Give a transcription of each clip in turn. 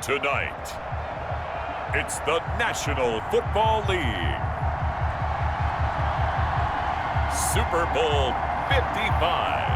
Tonight, it's the National Football League. Super Bowl 55.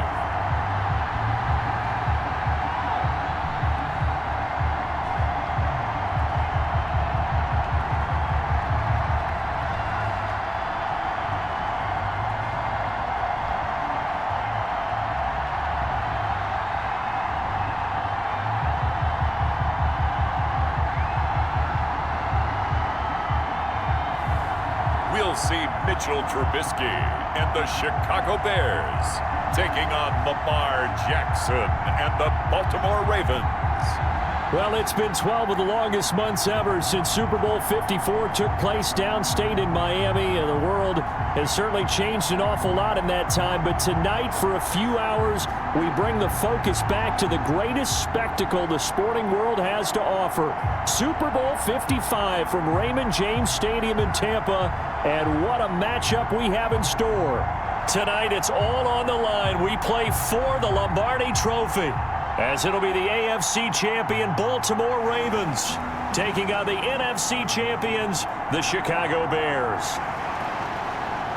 We'll see Mitchell Trubisky and the Chicago Bears taking on Lamar Jackson and the Baltimore Ravens. Well, it's been 12 of the longest months ever since Super Bowl 54 took place downstate in Miami, and the world has certainly changed an awful lot in that time. But tonight, for a few hours, we bring the focus back to the greatest spectacle the sporting world has to offer. Super Bowl 55 from Raymond James Stadium in Tampa, and what a matchup we have in store. Tonight, it's all on the line. We play for the Lombardi Trophy, as it'll be the AFC champion Baltimore Ravens taking on the NFC champions, the Chicago Bears.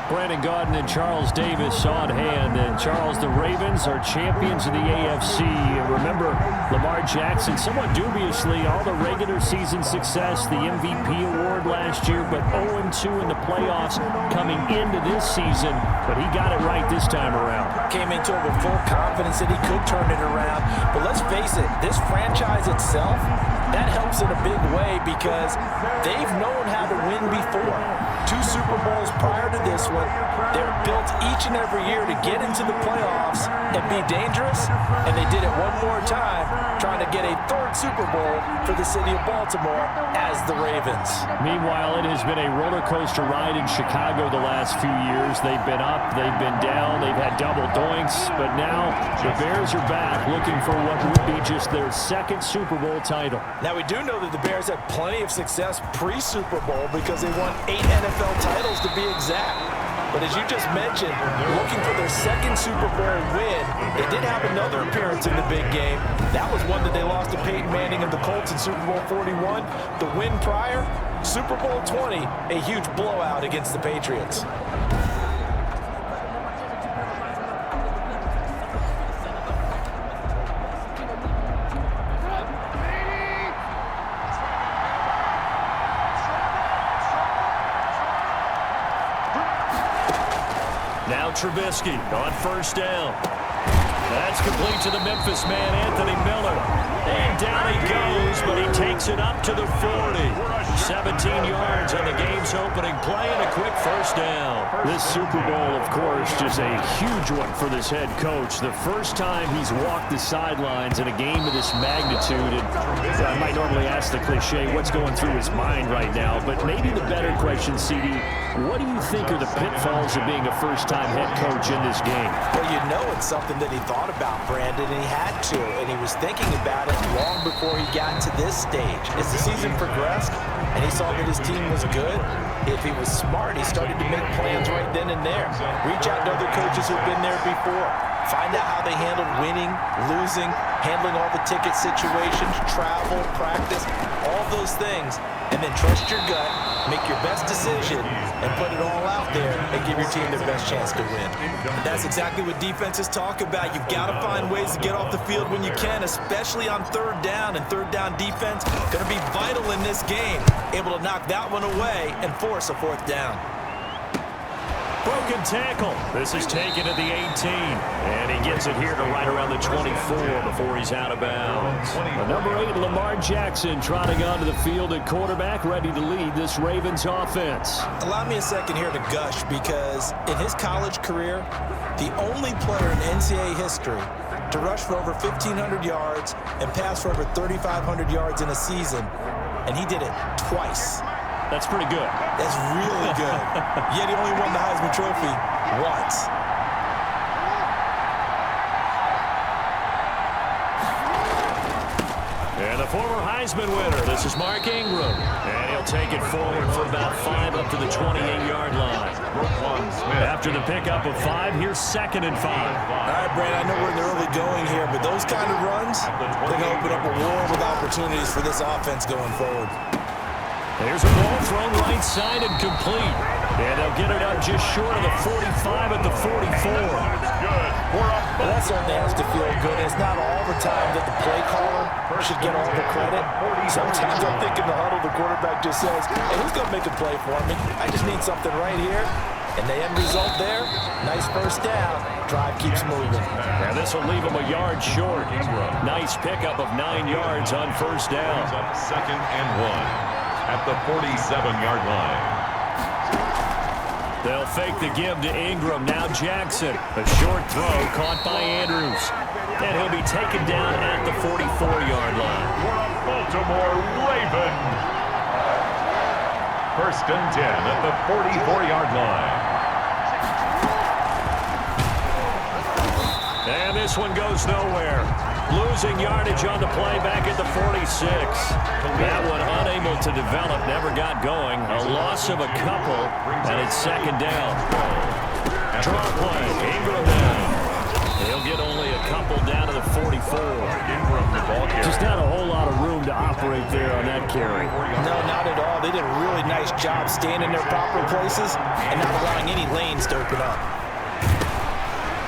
Brandon Gaudin and Charles Davis on hand. And Charles, the Ravens are champions of the AFC. Remember, Lamar Jackson, somewhat dubiously, all the regular season success, the MVP award last year, but 0-2 in the playoffs coming into this season. But he got it right this time around. Came into it with full confidence that he could turn it around. But let's face it, this franchise itself, that helps in a big way because they've known how to win before. 2 Super Bowls prior to this one. They're built each and every year to get into the playoffs and be dangerous, and they did it one more time, trying to get a 3rd Super Bowl for the city of Baltimore as the Ravens. Meanwhile, it has been a roller coaster ride in Chicago the last few years. They've been up, they've been down, they've had double doinks, but now the Bears are back looking for what would be just their 2nd Super Bowl title. Now, we do know that the Bears had plenty of success pre-Super Bowl because they won 8 NFL titles to be exact. But as you just mentioned, looking for their 2nd Super Bowl win, they did have another appearance in the big game. That was one that they lost to Peyton Manning and the Colts in Super Bowl 41. The win prior, Super Bowl 20, a huge blowout against the Patriots. Now Trubisky on 1st down. That's complete to the Memphis man, Anthony Miller. And down he goes, but he takes it up to the 40. 17 yards on the game's opening play and a quick 1st down. This Super Bowl, of course, just a huge one for this head coach. The first time he's walked the sidelines in a game of this magnitude. And I might normally ask the cliche, what's going through his mind right now? But maybe the better question, CD, what do you think are the pitfalls of being a first-time head coach in this game? Well, you know it's something that he thought about, Brandon, and he had to, and he was thinking about it long before he got to this stage. As the season progressed and he saw that his team was good, if he was smart, he started to make plans right then and there. Reach out to other coaches who've been there before. Find out how they handled winning, losing, handling all the ticket situations, travel, practice, all those things, and then trust your gut, make your best decision, and put it all out there and give your team their best chance to win. And that's exactly what defenses talk about. You've got to find ways to get off the field when you can, especially on 3rd down, and 3rd down defense going to be vital in this game, able to knock that one away and force a 4th down. Broken tackle. This is taken at the 18. And he gets it here to right around the 24 before he's out of bounds. The number 8, Lamar Jackson, trotting onto the field at quarterback, ready to lead this Ravens offense. Allow me a second here to gush, because in his college career, the only player in NCAA history to rush for over 1,500 yards and pass for over 3,500 yards in a season, and he did it twice. That's pretty good. That's really good. Yet he only won the Heisman Trophy once. And And the former Heisman winner, this is Mark Ingram. And he'll take it forward for about 5 up to the 28-yard line. After the pickup of 5, here's 2nd and 5. All right, Brad, I know we're in the early going here, but those kind of runs, they're going to open up a world of opportunities for this offense going forward. There's a ball thrown right side and complete. And they'll get it up just short of the 45 at the 44. Well, that certainly has to feel good. It's not all the time that the play caller should get all the credit. Sometimes I think in the huddle, the quarterback just says, hey, who's going to make a play for me? I just need something right here. And the end result there, nice first down. Drive keeps moving. Now this will leave him a yard short. Nice pickup of 9 yards on first down. 2nd and 1 at the 47-yard line. They'll fake the give to Ingram. Now Jackson. A short throw caught by Andrews. And he'll be taken down at the 44-yard line. Baltimore Raven. 1st and 10 at the 44-yard line. And this one goes nowhere. Losing yardage on the play back at the 46. That one unable to develop, never got going. A loss of a couple, and it's 2nd down. Draw play, Ingram down. He'll get only a couple down to the 44. Just not a whole lot of room to operate there on that carry. No, not at all. They did a really nice job staying in their proper places and not allowing any lanes to open up.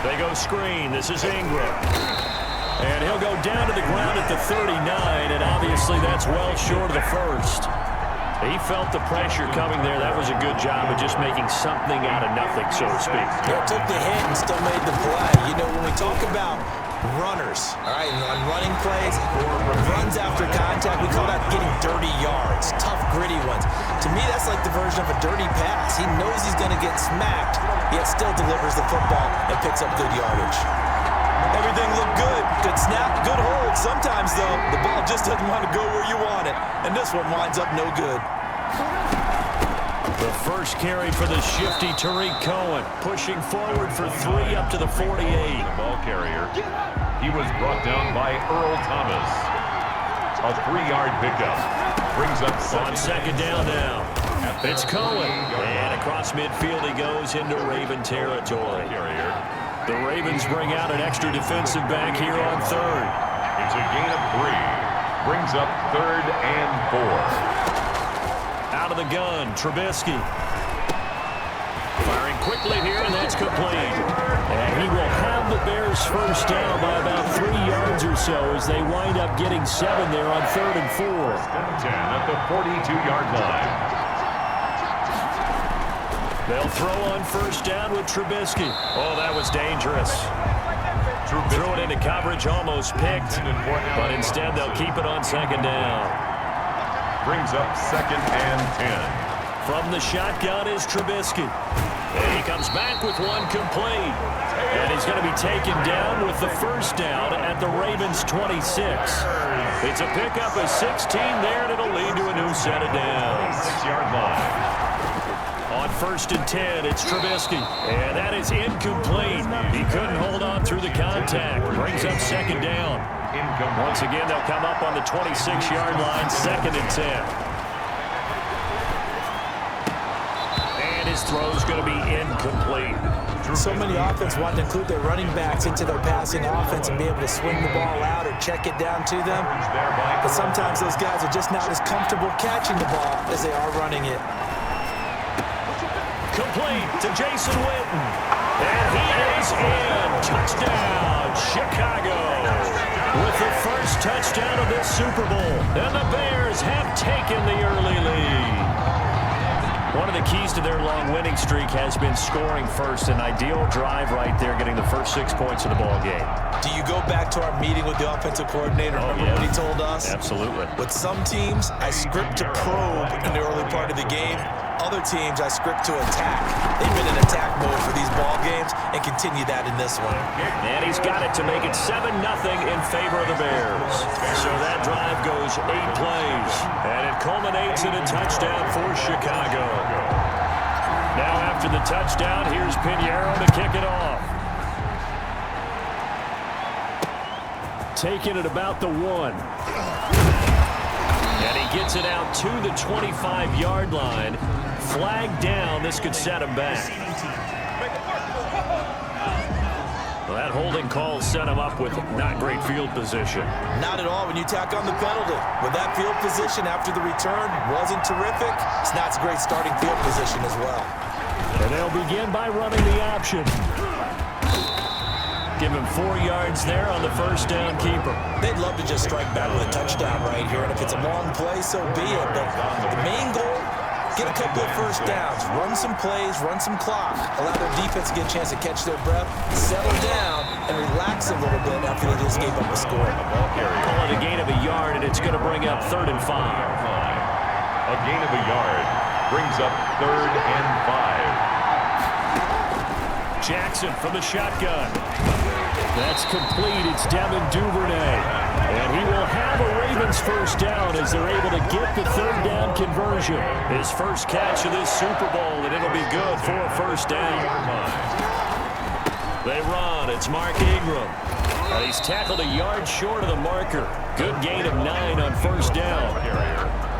They go screen. This is Ingram. And he'll go down to the ground at the 39, and obviously that's well short of the first. He felt the pressure coming there. That was a good job of just making something out of nothing, so to speak. Yeah, took the hit and still made the play. You know, when we talk about runners, all right, on running plays or runs after contact, we call that getting dirty yards, tough, gritty ones. To me, that's like the version of a dirty pass. He knows he's going to get smacked, yet still delivers the football and picks up good yardage. Everything looked good. Good snap, good hold. Sometimes, though, the ball just doesn't want to go where you want it. And this one winds up no good. The first carry for the shifty Tariq Cohen. Pushing forward for 3 up to the 48. The ball carrier. He was brought down by Earl Thomas. A 3-yard pickup. Brings up on 2nd down now. It's Cohen. And across midfield he goes into Raven territory. The Ravens bring out an extra defensive back here on 3rd. It's a gain of 3. Brings up 3rd and 4. Out of the gun, Trubisky. Firing quickly here, and that's complete. And he will have the Bears first down by about 3 yards or so as they wind up getting 7 there on 3rd and 4. 10 at the 42-yard line. They'll throw on first down with Trubisky. Oh, that was dangerous. Threw it into coverage, almost picked, but instead they'll keep it on 2nd down. Brings up 2nd and 10. From the shotgun is Trubisky. And he comes back with one complete. And he's going to be taken down with the first down at the Ravens' 26. It's a pickup of 16 there, and it'll lead to a new set of downs. 6-yard line. On 1st and 10, it's Trubisky. And that is incomplete. He couldn't hold on through the contact. Brings up 2nd down. Once again, they'll come up on the 26-yard line, 2nd and 10. And his throw's going to be incomplete. So many offenses want to include their running backs into their passing offense and be able to swing the ball out or check it down to them. But sometimes those guys are just not as comfortable catching the ball as they are running it. Complete to Jason Witten. And he is in. Touchdown, Chicago. With the first touchdown of this Super Bowl. And the Bears have taken the early lead. One of the keys to their long winning streak has been scoring first. An ideal drive right there, getting the first 6 points of the ball game. Do you go back to our meeting with the offensive coordinator? Remember what he told us? Absolutely. With some teams, I script to probe in the early part of the game. Other teams, I script to attack. They've been in attack mode for these ball games and continue that in this one. And he's got it to make it 7-0 in favor of the Bears. So that drive goes 8 plays, and it culminates in a touchdown for Chicago. Now after the touchdown, here's Pinheiro to kick it off. Taking it about the 1. And he gets it out to the 25-yard line. Flag down. This could set him back. Well, that holding call set him up with not great field position. Not at all when you tack on the penalty. With that field position after the return wasn't terrific, it's not a great starting field position as well. And they'll begin by running the option. Give him 4 yards there on the first down keeper. They'd love to just strike back with a touchdown right here, and if it's a long play, so be it. But the main goal, get a couple of first downs, run some plays, run some clock, allow their defense to get a chance to catch their breath, settle down, and relax a little bit after they just gave up a score. Call it a gain of a yard, and it's going to bring up 3rd and 5. A gain of a yard brings up 3rd and 5. Jackson from the shotgun. That's complete. It's Devin Duvernay. And he will have a Ravens first down as they're able to get the 3rd down conversion. His first catch of this Super Bowl, and it'll be good for a first down. They run. It's Mark Ingram. And he's tackled a yard short of the marker. Good gain of 9 on first down.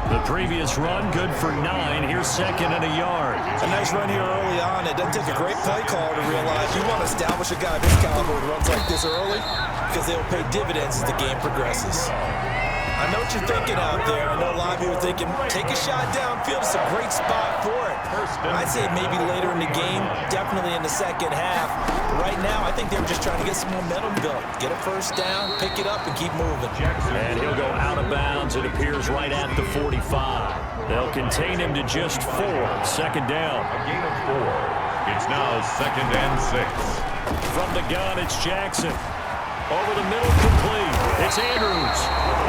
The previous run, good for 9. Here's 2nd and a yard. A nice run here early on. It doesn't take a great play caller to realize you want to establish a guy of this caliber with runs like this early because they'll pay dividends as the game progresses. I know what you're thinking out there. I know a lot of you are thinking, take a shot downfield. It's a great spot for it. I'd say maybe later in the game, definitely in the second half. But right now, I think they were just trying to get some momentum built. Get a first down, pick it up, and keep moving. And he'll go out of bounds. It appears right at the 45. They'll contain him to just 4. 2nd down. A gain of 4. It's now 2nd and 6. From the gun, it's Jackson. Over the middle, complete. It's Andrews.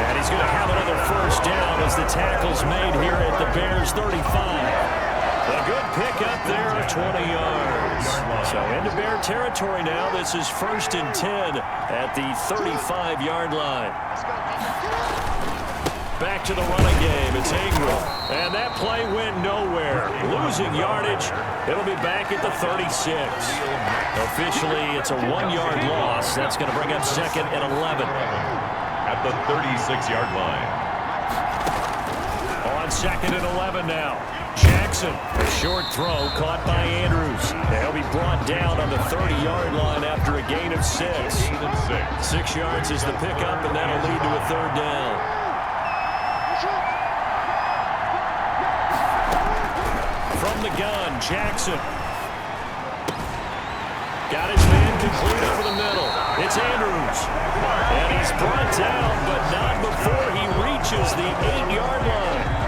And he's going to have another first down as the tackle's made here at the Bears 35. A good pick up there of 20 yards. So into Bear territory now. This is 1st and 10 at the 35-yard line. Back to the running game. It's Ingram. And that play went nowhere. Losing yardage. It'll be back at the 36. Officially, it's a 1-yard loss. That's going to bring up 2nd and 11. At the 36-yard line. On 2nd and 11 now. Jackson, a short throw caught by Andrews. They'll be brought down on the 30-yard line after a gain of 6. 6 yards is the pickup, and that'll lead to a 3rd down. From the gun, Jackson. Got his man complete over the middle. It's Andrews. And he's brought down, but not before he reaches the 8-yard line.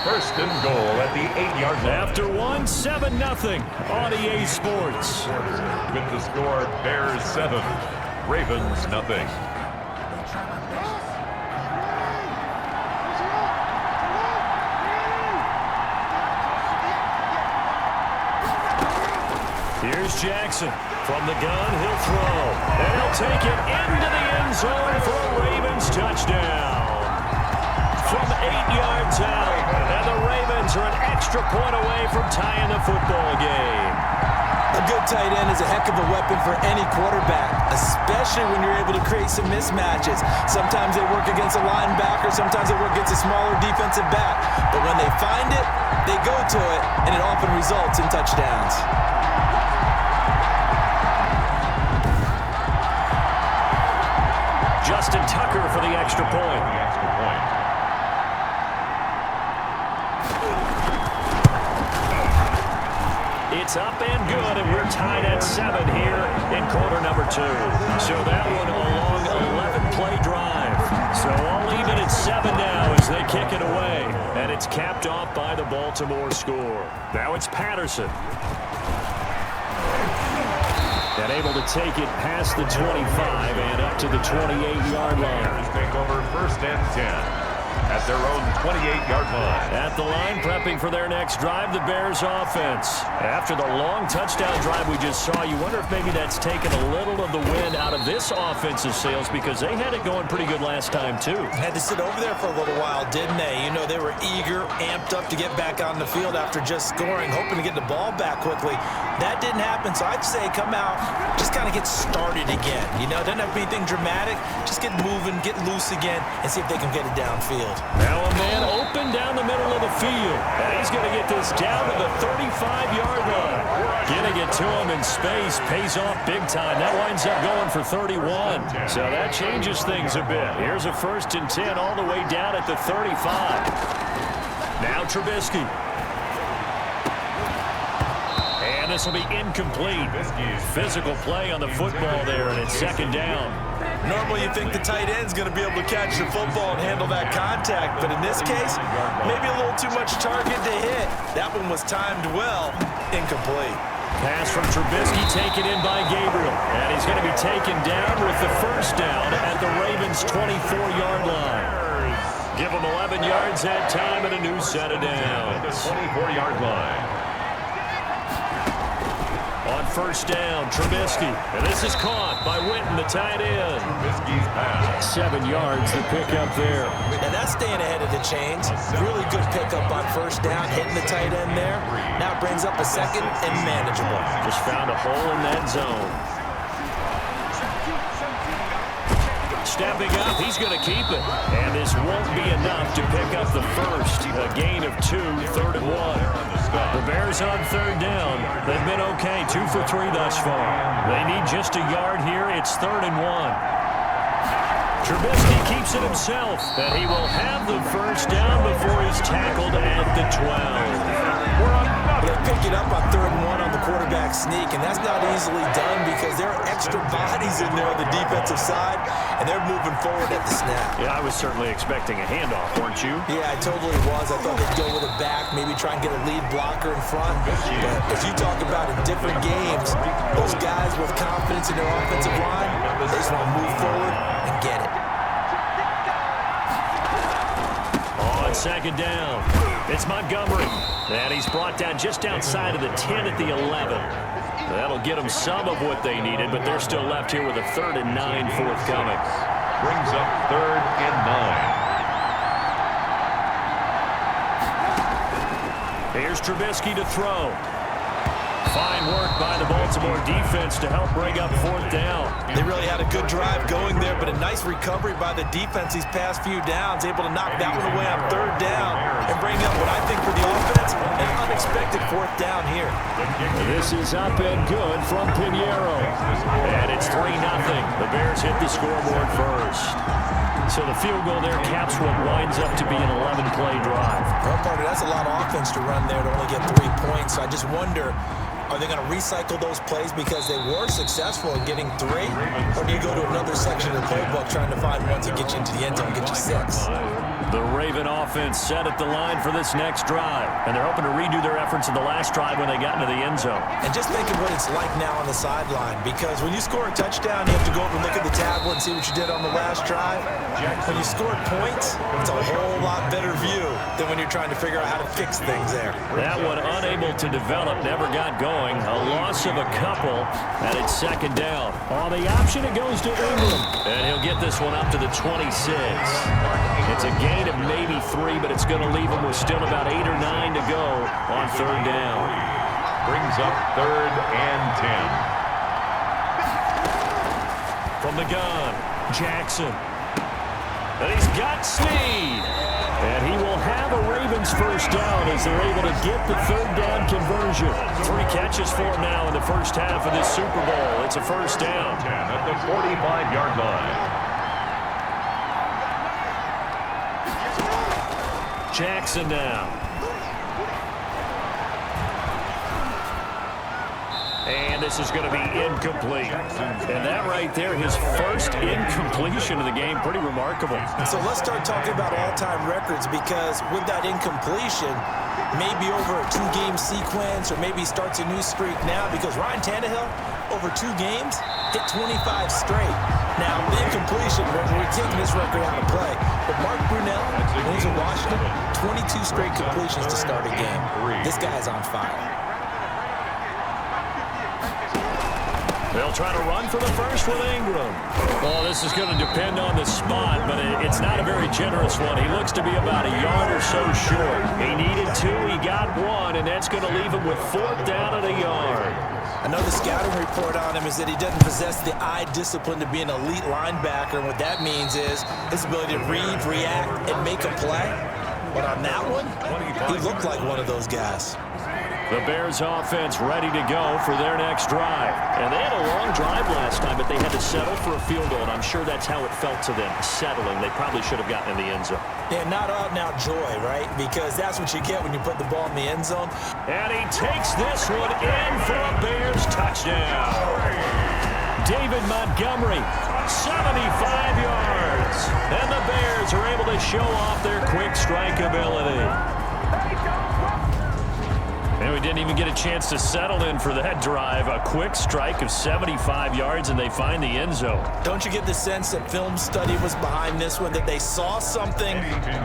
1st and goal at the 8-yard line. After 1, 7-0 on EA Sports. With the score, Bears 7, Ravens nothing. Here's Jackson. From the gun, he'll throw. And he'll take it into the end zone for a Ravens touchdown. From 8 yards out. And the Ravens are an extra point away from tying the football game. A good tight end is a heck of a weapon for any quarterback, especially when you're able to create some mismatches. Sometimes they work against a linebacker, sometimes they work against a smaller defensive back. But when they find it, they go to it, and it often results in touchdowns. Justin Tucker for the extra point. It's up and good, and we're tied at 7 here in quarter number 2. So that one a long 11-play drive. So all even at 7 now as they kick it away. And it's capped off by the Baltimore score. Now it's Patterson. And able to take it past the 25 and up to the 28-yard line. Take over 1st and 10. at their own 28-yard line. At the line, prepping for their next drive, the Bears offense. After the long touchdown drive we just saw, you wonder if maybe that's taken a little of the wind out of this offensive sails because they had it going pretty good last time, too. Had to sit over there for a little while, didn't they? You know, they were eager, amped up to get back on the field after just scoring, hoping to get the ball back quickly. That didn't happen, so I'd say come out, just kind of get started again. You know, doesn't have to be anything dramatic. Just get moving, get loose again, and see if they can get it downfield. Now a man open down the middle of the field. And he's going to get this down to the 35-yard line. Getting it to him in space pays off big time. That winds up going for 31. So that changes things a bit. Here's a 1st and 10 all the way down at the 35. Now Trubisky. And this will be incomplete. Physical play on the football there, and it's 2nd down. Normally you think the tight end's going to be able to catch the football and handle that contact, but in this case, maybe a little too much target to hit. That one was timed well, incomplete. Pass from Trubisky taken in by Gabriel, and he's going to be taken down with the 1st down at the Ravens' 24-yard line. Give them 11 yards that time and a new set of downs. 24-yard line. On 1st down, Trubisky. And this is caught by Witten, the tight end. Trubisky's pass. 7 yards, the pickup there. And that's staying ahead of the chains. Really good pickup on 1st down, hitting the tight end there. Now it brings up a 2nd and manageable. Just found a hole in that zone. Stepping up, he's going to keep it. And this won't be enough to pick up the 1st. A gain of 2, 3rd and 1. The Bears on 3rd down. They've been okay, 2 for 3 thus far. They need just a yard here. It's 3rd and 1. Trubisky keeps it himself, and he will have the 1st down before he's tackled at the 12. They pick it up on 3rd and 1 on the quarterback sneak, and that's not easily done because there are extra bodies in there on the defensive side, and they're moving forward at the snap. Yeah, I was certainly expecting a handoff, weren't you? Yeah, I totally was. I thought they'd go with a back, maybe try and get a lead blocker in front. But as you talk about in different games, those guys with confidence in their offensive line, they just want to move forward and get it. On 2nd down, it's Montgomery. And he's brought down just outside of the 10 at the 11. That'll get them some of what they needed, but they're still left here with a 3rd and 9 forthcoming. Brings up 3rd and 9. Here's Trubisky to throw. Fine work by the Baltimore defense to help bring up 4th down. They really had a good drive going there, but a nice recovery by the defense these past few downs, able to knock that one away on 3rd down and bring up what I think for the offense, an unexpected 4th down here. This is up and good from Pinheiro. And it's 3-0. The Bears hit the scoreboard first. So the field goal there caps what winds up to be an 11-play drive. Well, partner, that's a lot of offense to run there to only get 3 points. So I just wonder, are they going to recycle those plays because they were successful in getting 3? Or do you go to another section of the playbook trying to find one to get you into the end zone and get you 6? The Raven offense set at the line for this next drive. And they're hoping to redo their efforts in the last drive when they got into the end zone. And just thinking what it's like now on the sideline, because when you score a touchdown, you have to go over and look at the tablet and see what you did on the last drive. When you scored points, it's a whole lot better view than when you're trying to figure out how to fix things there. That one unable to develop, never got going. A loss of a couple, and it's 2nd down. On the option, it goes to Ingram. And he'll get this one up to the 26. It's a gain of maybe 3, but it's going to leave him with still about 8 or 9 to go on 3rd down. Brings up 3rd and 10. From the gun, Jackson. And he's got Snead. And he will have a Ravens 1st down as they're able to get the 3rd down conversion. 3 catches for him now in the first half of this Super Bowl. It's a 1st down. 10 at the 45-yard line. Jackson now. And this is going to be incomplete. And that right there, his first incompletion of the game, pretty remarkable. So let's start talking about all-time records, because with that incompletion, maybe over a 2-game sequence, or maybe starts a new streak now, because Ryan Tannehill, over 2 games, hit 25 straight. Now, the incompletion, we're taking this record out of play. But Mark Brunell, when he's in Washington, 22 straight completions to start a game. This guy's on fire. They'll try to run for the first with Ingram. Well, this is going to depend on the spot, but it's not a very generous one. He looks to be about a yard or so short. He needed 2, he got 1, and that's going to leave him with 4th down at a yard. I know the scouting report on him is that he doesn't possess the eye discipline to be an elite linebacker, and what that means is his ability to read, react, and make a play. But on that one, he looked like one of those guys. The Bears offense ready to go for their next drive. And they had a long drive last time, but they had to settle for a field goal, and I'm sure that's how it felt to them, settling. They probably should have gotten in the end zone. Yeah, not out-and-out joy, right? Because that's what you get when you put the ball in the end zone. And he takes this one in for a Bears touchdown. David Montgomery, 75 yards. And the Bears are able to show off their quick strike ability. And we didn't even get a chance to settle in for that drive. A quick strike of 75 yards, and they find the end zone. Don't you get the sense that film study was behind this one, that they saw something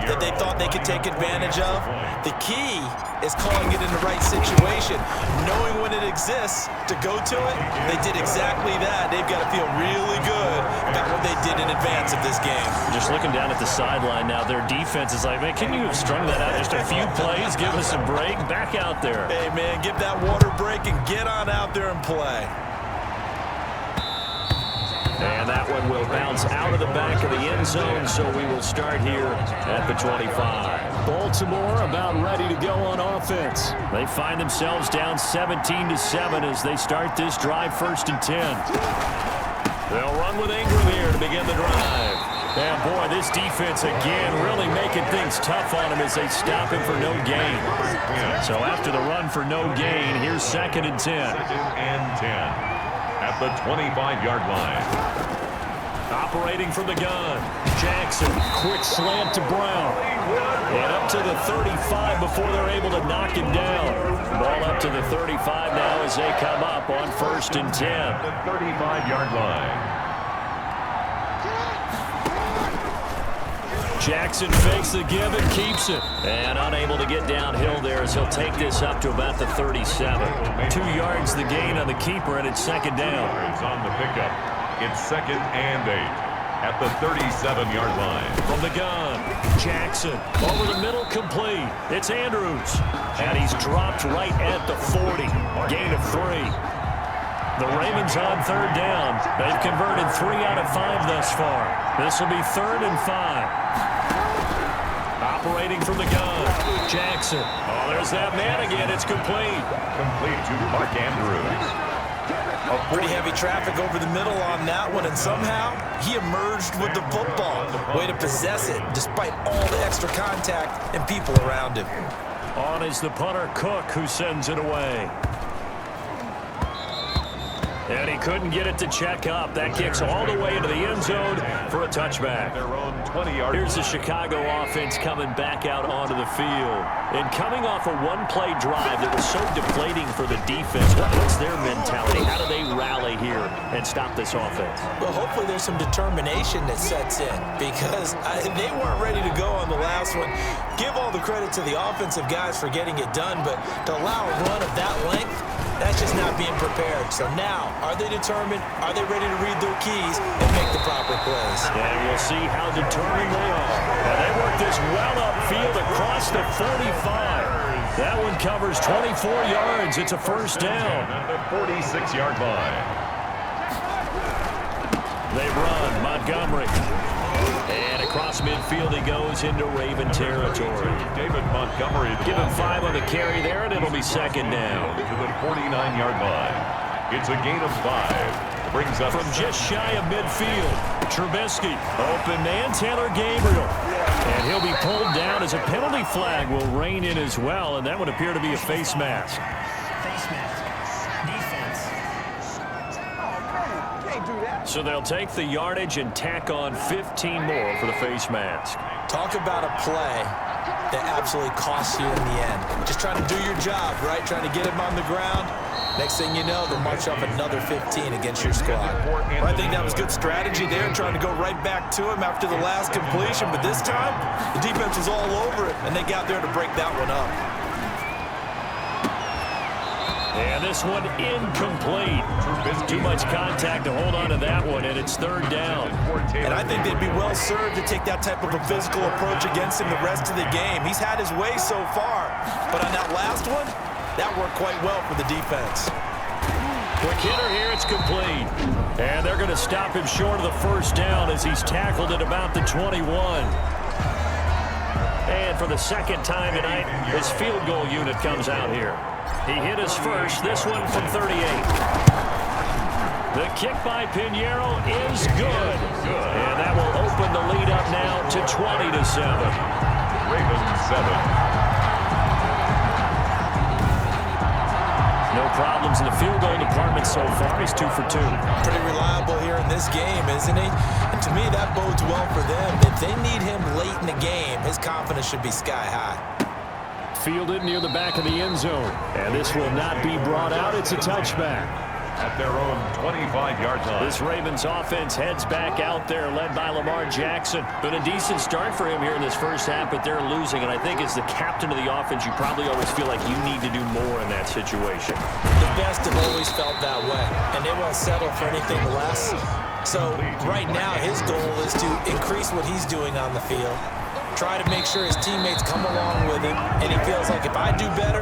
that they thought they could take advantage of? The key is calling it in the right situation, knowing when it exists to go to it. They did exactly that. They've got to feel really good about what they did in advance of this game. Just looking down at the sideline now, their defense is like, man, can you have strung that out just a few plays? Give us a break. Back out there. Hey, man, give that water break and get on out there and play. And that one will bounce out of the back of the end zone, so we will start here at the 25. Baltimore about ready to go on offense. They find themselves down 17-7 as they start this drive, 1st and 10. They'll run with Ingram here to begin the drive. And boy, this defense again really making things tough on him as they stop him for no gain. So after the run for no gain, here's 2nd and 10. 2nd and 10 at the 25-yard line. Operating from the gun, Jackson, quick slant to Brown. And up to the 35 before they're able to knock him down. Ball up to the 35 now as they come up on 1st and 10. The 35-yard line. Jackson fakes the give and keeps it. And unable to get downhill there as he'll take this up to about the 37. 2 yards the gain on the keeper, and it's 2nd down. It's on the pickup. It's 2nd and 8 at the 37-yard line. From the gun, Jackson over the middle, complete. It's Andrews. And he's dropped right at the 40. Gain of 3. The Ravens on 3rd down. They've converted 3 out of 5 thus far. This will be 3rd and 5. Operating from the gun, Jackson. Oh, there's that man again. It's complete. Complete to Mark Andrews. Pretty heavy traffic over the middle on that one, and somehow he emerged with the football. Way to possess it, despite all the extra contact and people around him. On is the punter, Cook, who sends it away. And he couldn't get it to check up. That kicks all the way into the end zone for a touchback. Their own 20-yard. Here's the Chicago offense coming back out onto the field. And coming off a one-play drive that was so deflating for the defense, what's their mentality? How do they rally here and stop this offense? Well, hopefully there's some determination that sets in, because they weren't ready to go on the last one. Give all the credit to the offensive guys for getting it done, but to allow a run of that length, that's just not being prepared. So now, are they determined? Are they ready to read their keys and make the proper plays? And we'll see how determined they are. And they work this well upfield across the 45. That one covers 24 yards. It's a 1st down. At the 46-yard line. They run. Montgomery. And across midfield he goes into Raven territory. David Montgomery. Give him 5 on the carry there, and it'll be 2nd down. To the 49-yard line. It's a gain of 5. Brings up from just shy of midfield. Trubisky. Open man, Taylor Gabriel. And he'll be pulled down as a penalty flag will rein in as well, and that would appear to be a face mask. So they'll take the yardage and tack on 15 more for the face mask. Talk about a play that absolutely costs you in the end. Just trying to do your job, right? Trying to get him on the ground. Next thing you know, they'll march off another 15 against your squad. Well, I think that was good strategy there, trying to go right back to him after the last completion. But this time, the defense was all over it, and they got there to break that one up. And this one incomplete. Too much contact to hold on to that one, and it's third down. And I think they'd be well served to take that type of a physical approach against him the rest of the game. He's had his way so far, but on that last one, that worked quite well for the defense. Quick hitter here, it's complete. And they're going to stop him short of the first down as he's tackled at about the 21. And for the second time tonight, his field goal unit comes out here. He hit his first, this one from 38. The kick by Pinheiro is good. And that will open the lead up now to 20-7. Ravens 7. No problems in the field goal department so far. He's 2 for 2. Pretty reliable here in this game, isn't he? And to me, that bodes well for them. If they need him late in the game, his confidence should be sky high. Fielded near the back of the end zone. And this will not be brought out. It's a touchback. At their own 25-yard line. This Ravens offense heads back out there, led by Lamar Jackson. Been a decent start for him here in this first half, but they're losing. And I think as the captain of the offense, you probably always feel like you need to do more in that situation. The best have always felt that way, and they won't settle for anything less. So right now, his goal is to increase what he's doing on the field, try to make sure his teammates come along with him, and he feels like if I do better,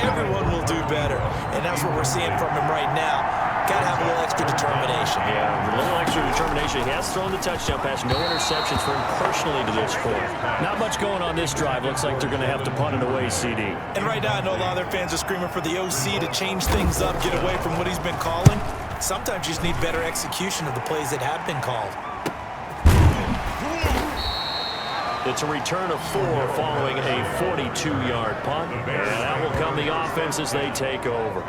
everyone will do better. And that's what we're seeing from him right now. Got to have a little extra determination. Yeah, a little extra determination. He has thrown the touchdown pass. No interceptions for him personally to this point. Not much going on this drive. Looks like they're going to have to punt it away, CD. And right now, I know a lot of their fans are screaming for the OC to change things up, get away from what he's been calling. Sometimes you just need better execution of the plays that have been called. It's a return of 4 following a 42-yard punt. And that will come the offense as they take over.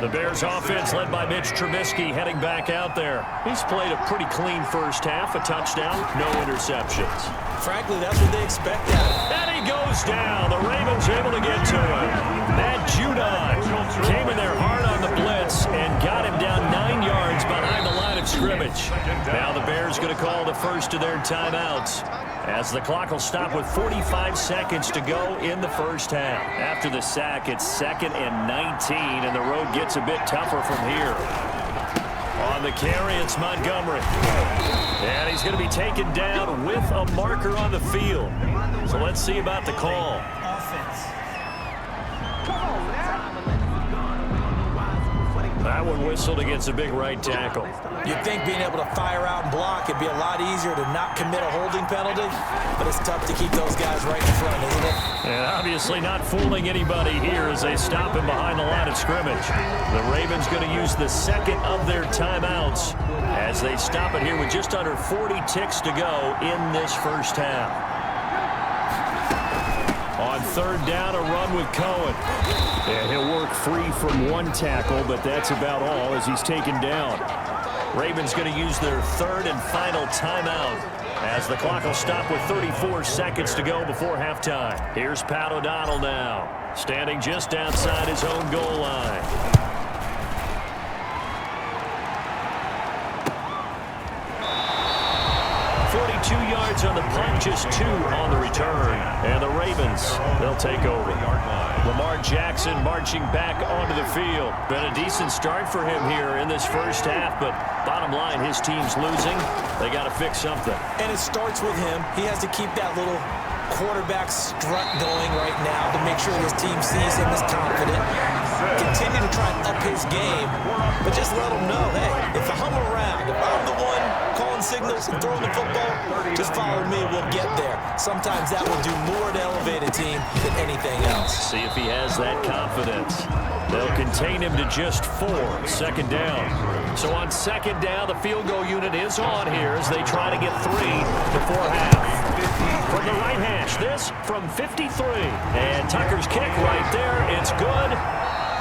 The Bears offense led by Mitch Trubisky heading back out there. He's played a pretty clean first half, a touchdown, no interceptions. Frankly, that's what they expect out of him. And he goes down. The Ravens able to get to him. Matt Judon came in there hard on the blitz and got him down 9 yards behind the line of scrimmage. Now the Bears going to call the first of their timeouts, as the clock will stop with 45 seconds to go in the first half. After the sack, it's 2nd and 19, and the road gets a bit tougher from here. On the carry, it's Montgomery. And he's going to be taken down with a marker on the field. So let's see about the call. That one whistled against a big right tackle. You'd think being able to fire out and block, it'd be a lot easier to not commit a holding penalty, but it's tough to keep those guys right in front, isn't it? And obviously not fooling anybody here as they stop him behind the line of scrimmage. The Ravens going to use the second of their timeouts as they stop it here with just under 40 ticks to go in this first half. On third down, a run with Cohen. And he'll work free from one tackle, but that's about all as he's taken down. Ravens going to use their third and final timeout as the clock will stop with 34 seconds to go before halftime. Here's Pat O'Donnell now, standing just outside his own goal line. Yards on the punt, just 2 on the return. And the Ravens, they'll take over. Lamar Jackson marching back onto the field. Been a decent start for him here in this first half, but bottom line, his team's losing. They got to fix something. And it starts with him. He has to keep that little quarterback strut going right now to make sure his team sees him as confident. Continue to try and up his game, but just let him know, hey, if I hum around, if I'm the one calling signals and throwing the football, just follow me, we'll get there. Sometimes that will do more to elevate a team than anything else. See if he has that confidence. They'll contain him to just 4, second down. So on second down, the field goal unit is on here as they try to get 3 before half. From the right hash, this from 53. And Tucker's kick right there, it's good.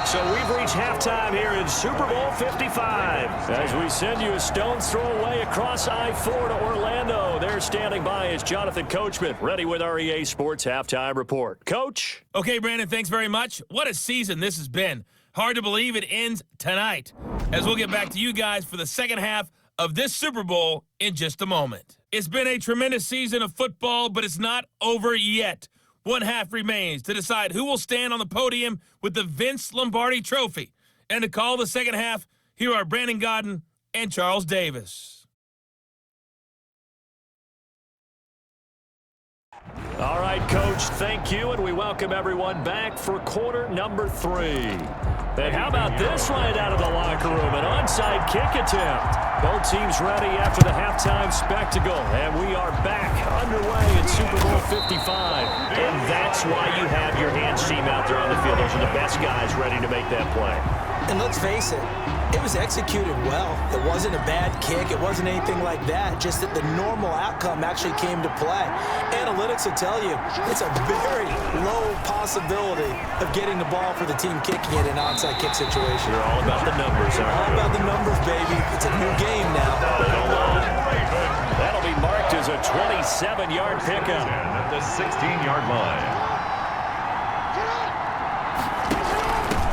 So we've reached halftime here in Super Bowl 55. As we send you a stone's throw away across I-4 to Orlando. There standing by is Jonathan Coachman, ready with our EA Sports Halftime Report. Coach? Okay, Brandon, thanks very much. What a season this has been. Hard to believe it ends tonight, as we'll get back to you guys for the second half of this Super Bowl in just a moment. It's been a tremendous season of football, but it's not over yet. One half remains to decide who will stand on the podium with the Vince Lombardi Trophy. And to call the second half, here are Brandon Gaudin and Charles Davis. All right, Coach, thank you, and we welcome everyone back for quarter number 3. And how about this right out of the locker room, an onside kick attempt. Both teams ready after the halftime spectacle, and we are back underway in Super Bowl 55. And that's why you have your hands team out there on the field. Those are the best guys ready to make that play. And let's face it, it was executed well. It wasn't a bad kick. It wasn't anything like that. Just that the normal outcome actually came to play. Analytics will tell you it's a very low possibility of getting the ball for the team kicking it in an onside kick situation. They're all about the numbers. All about the numbers, baby. It's a new game now. That'll be marked as a 27-yard pickup. At the 16-yard line.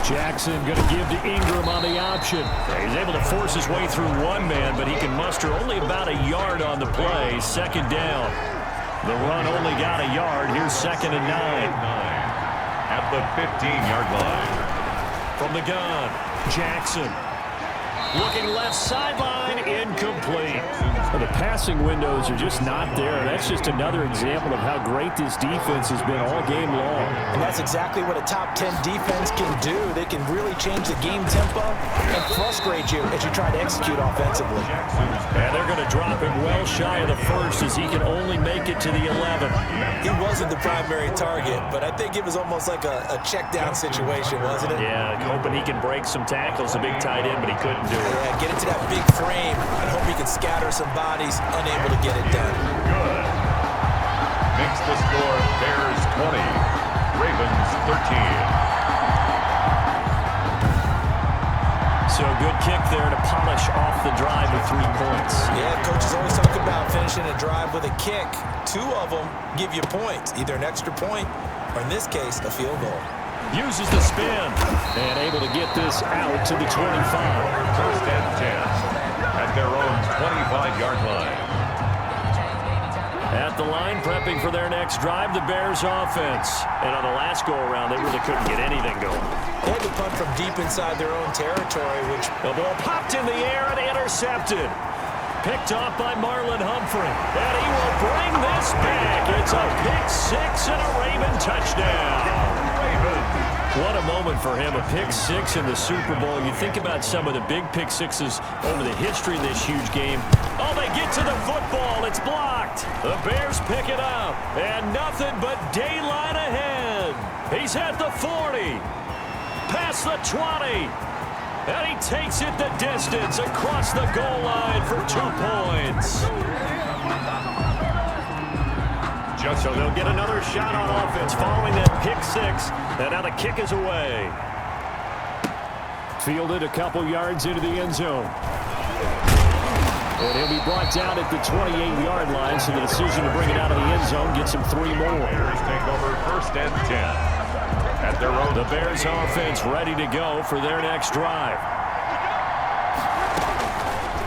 Jackson going to give to Ingram on the option. He's able to force his way through one man, but he can muster only about a yard on the play. Second down. The run only got a yard. Here's 2nd and 9. At the 15-yard line. From the gun, Jackson. Looking left sideline, incomplete. Well, the passing windows are just not there. That's just another example of how great this defense has been all game long. And that's exactly what a top 10 defense can do. They can really change the game tempo and frustrate you as you try to execute offensively. And they're going to drop him well shy of the first as he can only make it to the 11. He wasn't the primary target, but I think it was almost like a check down situation, wasn't it? Yeah, hoping he can break some tackles, a big tight end, but he couldn't do it. Yeah, get into that big frame and hope he can scatter some bodies, unable to get it done. Good. Makes the score Bears 20, Ravens 13. So good kick there to polish off the drive with 3 points. Yeah, coaches always talk about finishing a drive with a kick. 2 of them give you points, either an extra point or, in this case, a field goal. Uses the spin and able to get this out to the 25. First and 10 at their own 25-yard line. At the line, prepping for their next drive, the Bears offense. And on the last go-around, they really couldn't get anything going. They had to punt from deep inside their own territory, which... The ball popped in the air and intercepted. Picked off by Marlon Humphrey. And he will bring this back. It's a pick 6 and a Raven touchdown. What a moment for him, a pick 6 in the Super Bowl. You think about some of the big pick 6s over the history of this huge game. Oh, they get to the football. It's blocked. The Bears pick it up. And nothing but daylight ahead. He's at the 40. Past the 20. And he takes it the distance across the goal line for 2 points. So they'll get another shot on offense following that pick 6. And now the kick is away. Fielded a couple yards into the end zone. And he'll be brought down at the 28-yard line, so the decision to bring it out of the end zone gets him 3 more. Bears take over first and 10 at their own. The Bears offense ready to go for their next drive.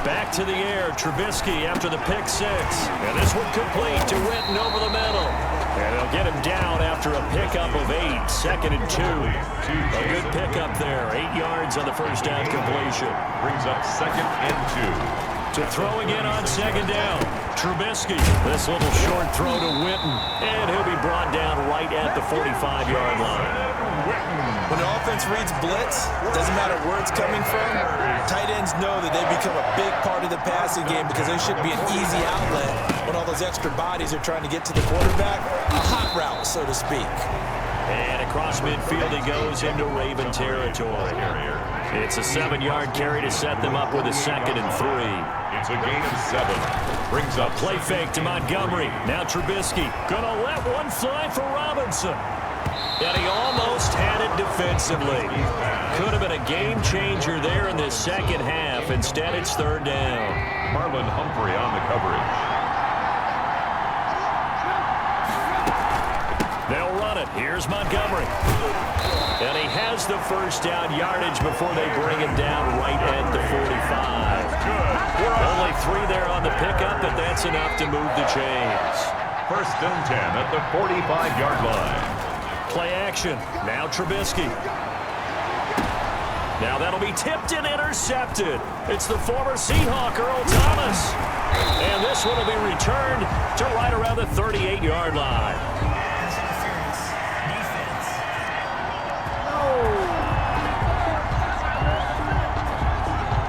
Back to the air, Trubisky after the pick 6. And this one complete to Witten over the middle. And they'll get him down after a pickup of 8, 2nd and 2. A good pickup there, 8 yards on the first down completion. Brings up 2nd and 2. To throw again on 2nd down, Trubisky. This little short throw to Witten. And he'll be brought down right at the 45-yard line. When the offense reads blitz, doesn't matter where it's coming from, tight ends know that they become a big part of the passing game because they should be an easy outlet when all those extra bodies are trying to get to the quarterback. A hot route, so to speak. And across midfield he goes into Raven territory. It's a 7-yard carry to set them up with a 2nd and 3. It's a gain of 7. Brings up play fake to Montgomery. Now Trubisky gonna let one fly for Robinson. And he almost had it defensively. Could have been a game changer there in this second half. Instead, it's 3rd down. Marlon Humphrey on the coverage. They'll run it. Here's Montgomery. And he has the first down yardage before they bring him down right at the 45. Only 3 there on the pickup, but that's enough to move the chains. 1st and 10 at the 45-yard line. Play action. Now Trubisky. Now that'll be tipped and intercepted. It's the former Seahawk, Earl Thomas. And this one will be returned to right around the 38-yard line.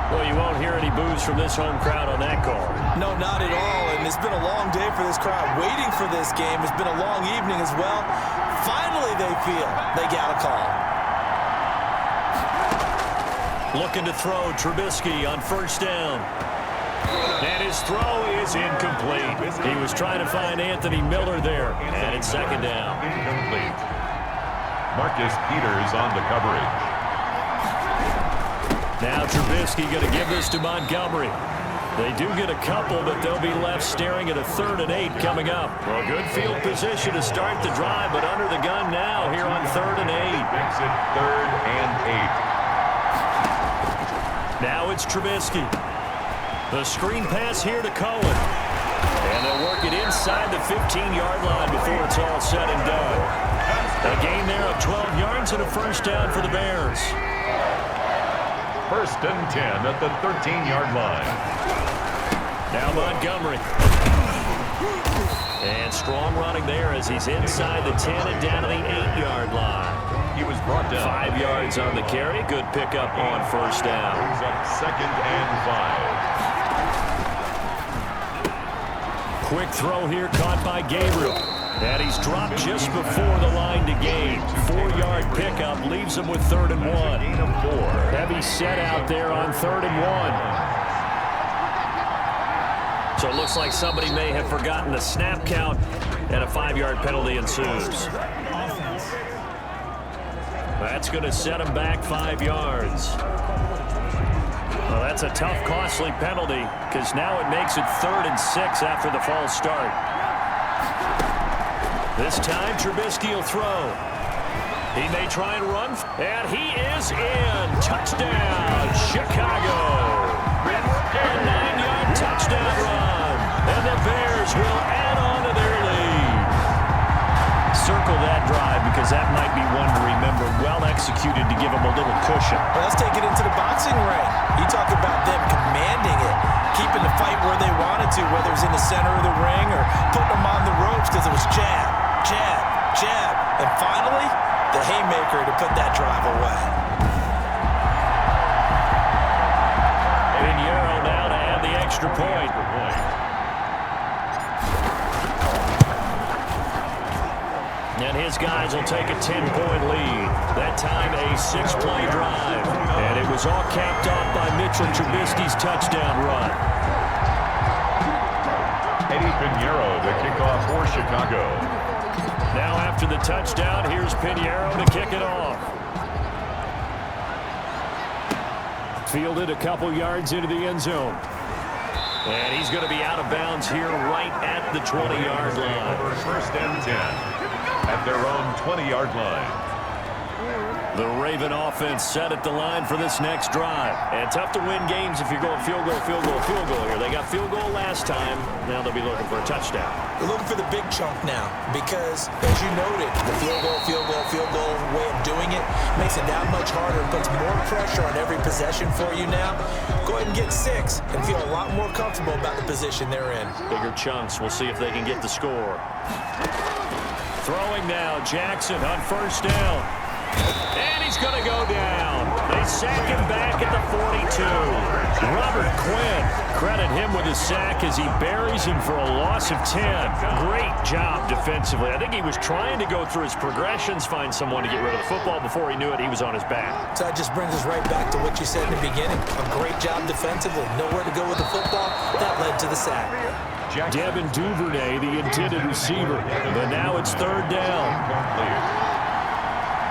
Well, you won't hear any boos from this home crowd on that call. No, not at all. And it's been a long day for this crowd waiting for this game. It's been a long evening as well. Finally, they feel they got a call. Looking to throw, Trubisky on 1st down. And his throw is incomplete. He was trying to find Anthony Miller there. And it's 2nd down. Incomplete. Marcus Peters on the coverage. Now Trubisky going to give this to Montgomery. They do get a couple, but they'll be left staring at a 3rd and 8 coming up. Well, good field position to start the drive, but under the gun now here on 3rd and 8. Makes it 3rd and 8. Now it's Trubisky. The screen pass here to Cohen. And they'll work it inside the 15-yard line before it's all said and done. A gain there of 12 yards and a 1st down for the Bears. 1st and 10 at the 13-yard line. Now Montgomery. And strong running there as he's inside the 10 and down to the 8-yard line. He was brought down. 5 yards on the carry. Good pickup on 1st down. Brings up 2nd and 5. Quick throw here caught by Gabriel. And he's dropped just before the line to gain. 4-yard pickup leaves him with 3rd and 1. Gain of 4. Heavy set out there on 3rd and 1. So it looks like somebody may have forgotten the snap count, and a 5-yard penalty ensues. That's going to set him back 5 yards. Well, that's a tough, costly penalty because now it makes it 3rd and 6 after the false start. This time, Trubisky will throw. He may try and run, and he is in. Touchdown, Chicago. A 9-yard touchdown run, and the Bears will add on to their lead. Circle that drive because that might be one to remember. Well executed to give them a little cushion. Well, let's take it into the boxing ring. You talk about them commanding it, keeping the fight where they wanted to, whether it was in the center of the ring or putting them on the ropes because it was jab, jab, jab, and finally, the haymaker to put that drive away. Pinheiro now to add the extra point. And his guys will take a 10-point lead. That time a 6-play drive. And it was all capped off by Mitchell Trubisky's touchdown run. Eddie Pinheiro, the kickoff for Chicago. Now after the touchdown, here's Pinheiro to kick it off. Fielded a couple yards into the end zone. And he's going to be out of bounds here right at the 20-yard line. 1st and 10 at their own 20-yard line. The Raven offense set at the line for this next drive. And tough to win games if you're going field goal, field goal, field goal here. They got field goal last time. Now they'll be looking for a touchdown. They're looking for the big chunk now because, as you noted, the field goal way of doing it makes it that much harder and puts more pressure on every possession for you now. Go ahead and get 6 and feel a lot more comfortable about the position they're in. Bigger chunks. We'll see if they can get the score. Throwing now, Jackson on 1st down. And he's going to go down. They sack him back at the 42. Robert Quinn, credit him with his sack as he buries him for a loss of 10. Great job defensively. I think he was trying to go through his progressions, find someone to get rid of the football. Before he knew it, he was on his back. So that just brings us right back to what you said in the beginning. A great job defensively. Nowhere to go with the football. That led to the sack. Devin Duvernay, the intended receiver. But now it's 3rd down.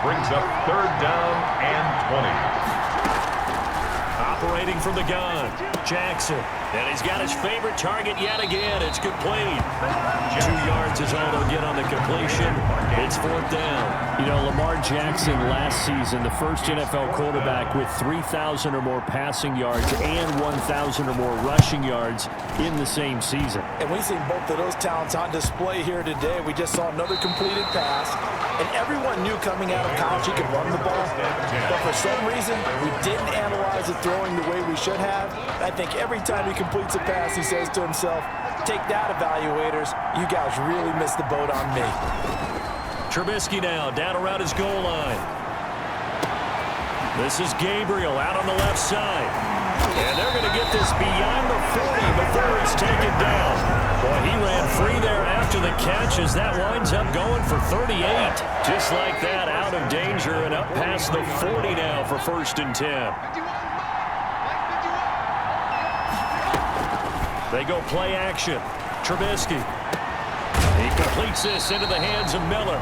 Brings up 3rd down and 20. Operating from the gun, Jackson. And he's got his favorite target yet again. It's complete. 2 yards is all they'll get on the completion. It's 4th down. You know, Lamar Jackson last season, the first NFL quarterback with 3,000 or more passing yards and 1,000 or more rushing yards in the same season. And we've seen both of those talents on display here today. We just saw another completed pass. And everyone knew coming out of college he could run the ball. But for some reason, we didn't analyze it throwing the way we should have. I think every time he completes a pass, he says to himself, take that, evaluators. You guys really missed the boat on me. Trubisky now down around his goal line. This is Gabriel out on the left side. And they're going to get this beyond the 40 before it's taken down. Boy, he ran free there after the catch as that winds up going for 38. Just like that, out of danger and up past the 40 now for 1st and 10. They go play action. Trubisky. He completes this into the hands of Miller.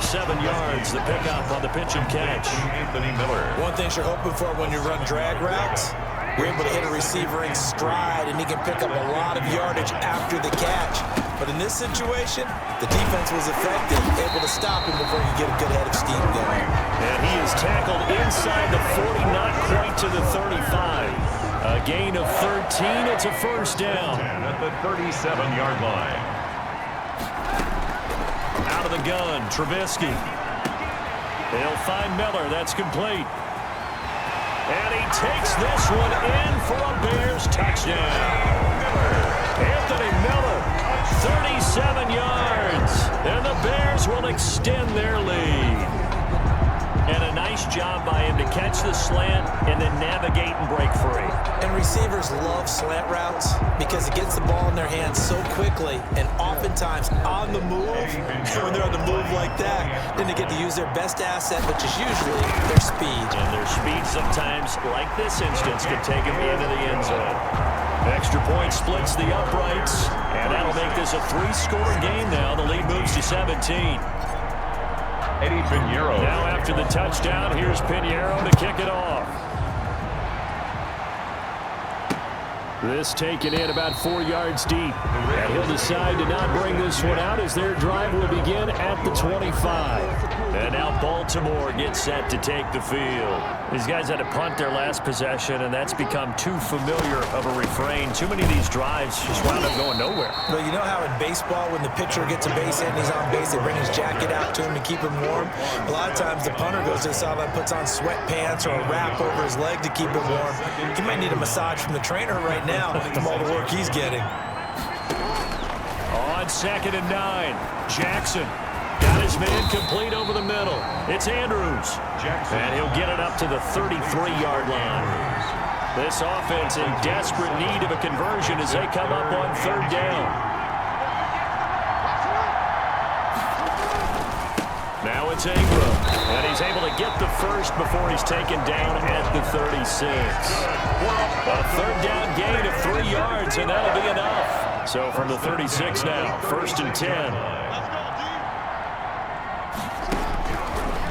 7 yards, the pickup on the pitch and catch. Anthony Miller. One thing you're hoping for when you run drag routes, you're able to hit a receiver in stride, and he can pick up a lot of yardage after the catch. But in this situation, the defense was effective, able to stop him before you get a good head of steam going. And he is tackled inside the 40, not quite to the 35. A gain of 13. It's a 1st down. At the 37-yard line. Out of the gun, Trubisky. They'll find Miller. That's complete. And he takes this one in for a Bears touchdown. Anthony Miller, 37 yards. And the Bears will extend their lead. And a nice job by him to catch the slant and then navigate and break free. And receivers love slant routes because it gets the ball in their hands so quickly and oftentimes on the move. And when they're on the move like that, then they get to use their best asset, which is usually their speed. And their speed sometimes, like this instance, can take them into the end zone. Extra point splits the uprights, and that'll make this a 3-score game now. The lead moves to 17. Eddie Pinheiro. Now after the touchdown, here's Pinheiro to kick it off. This taken in about 4 yards deep. And he'll decide to not bring this one out as their drive will begin at the 25. And now Baltimore gets set to take the field. These guys had to punt their last possession, and that's become too familiar of a refrain. Too many of these drives just wound up going nowhere. Well, you know how in baseball, when the pitcher gets a base hit and he's on base, they bring his jacket out to him to keep him warm? A lot of times the punter goes to the sideline, puts on sweatpants or a wrap over his leg to keep him warm. He might need a massage from the trainer right now from all the work he's getting. On 2nd and 9, Jackson got his man complete over the middle. It's Andrews. And he'll get it up to the 33-yard line. This offense in desperate need of a conversion as they come up on 3rd down. Now it's Ingram. And he's able to get the first before he's taken down at the 36. A 3rd down gain of 3 yards, and that'll be enough. So from the 36 now, 1st and 10.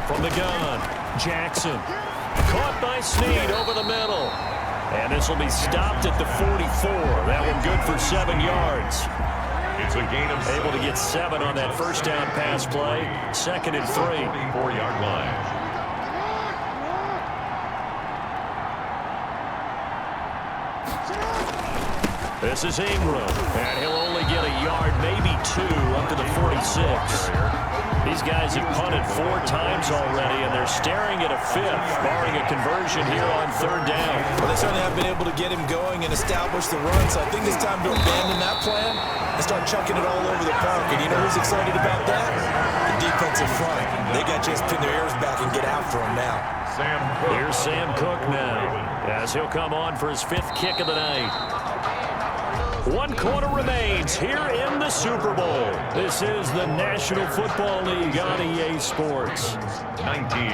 From the gun, Jackson. Caught by Snead over the middle. And this will be stopped at the 44. That one good for 7 yards. It's a gain of Able to get 7 on that 1st down pass play. 2nd and 3. 4-yard line. This is Ingram, and he'll only get a yard, maybe 2, up to the 46. These guys have punted 4 times already, and they're staring at a 5th, barring a conversion here on 3rd down. Well, they certainly have been able to get him going and establish the run, so I think it's time to abandon that plan and start chucking it all over the park. And you know who's excited about that? The defensive front. They got to just pin their ears back and get after him now. Here's Sam Cook now, as he'll come on for his 5th kick of the night. 1 quarter remains here in the Super Bowl. This is the National Football League on EA Sports. 19.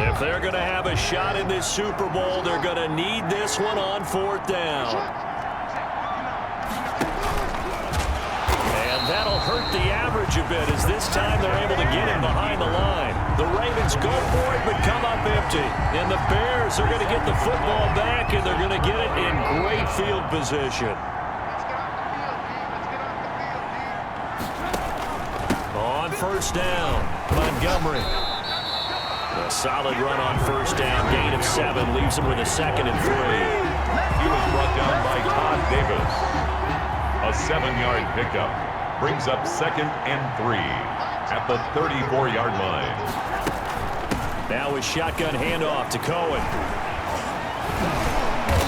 If they're going to have a shot in this Super Bowl, they're going to need this one on 4th down. And That'll hurt the average a bit as this time they're able to get him behind the line. The Ravens go for it but come up empty. And the Bears are going to get the football back, and they're going to get it in great field position. On first down, Montgomery. A solid run on first down. Gain of 7 leaves him with a 2nd and 3. He was brought down by Todd Davis. A 7-yard pickup brings up 2nd and 3 at the 34-yard line. Now a shotgun handoff to Cohen.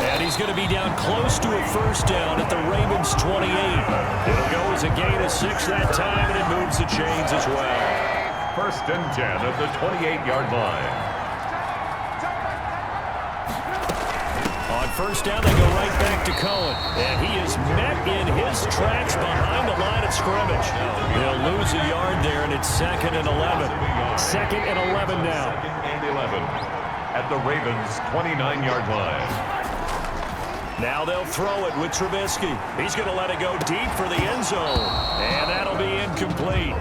And he's going to be down close to a first down at the Ravens' 28. It'll go as a gain of 6 that time, and it moves the chains as well. 1st and 10 at the 28-yard line. On first down, they go right back to Cohen. And he is met in his tracks behind the line of scrimmage. They'll lose a yard there, and it's 2nd and 11. 2nd and 11 now. 2nd and 11 at the Ravens' 29-yard line. Now they'll throw it with Trubisky. He's going to let it go deep for the end zone. And that'll be incomplete.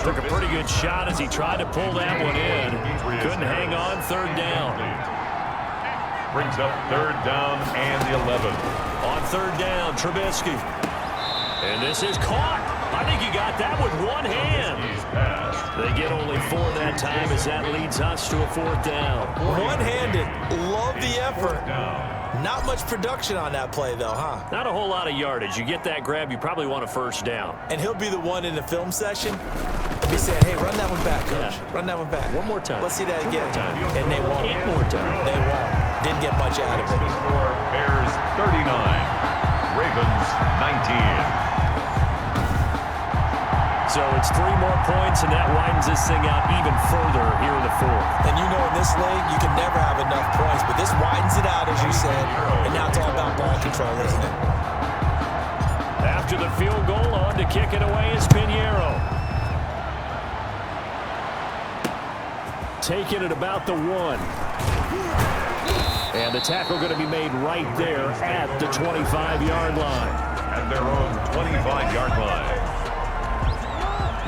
Took a pretty good shot as he tried to pull that one in. Couldn't hang on. 3rd down. Brings up 3rd down and 11. On 3rd down, Trubisky. And this is caught. I think he got that with one hand. He's passed. They get only 4 that time as that leads us to a 4th down. One-handed. Love the effort. Down. Not much production on that play, though, huh? Not a whole lot of yardage. You get that grab, you probably want a first down. And he'll be the one in the film session. Be saying, hey, run that one back, coach. Yeah. Run that one back. One more time. Let's see that again. One more time. And they won't. 8 more times. They won't. Didn't get much out of it. The score, Bears 39, Ravens 19. So it's 3 more points, and that widens this thing out even further here in the 4th. And you know in this league, you can never have enough points, but this widens it out, as you said, and now it's all about ball control, isn't it? After the field goal, on to kick it away is Pinheiro. Taking it about the 1. And the tackle going to be made right there at the 25-yard line. At their own 25-yard line.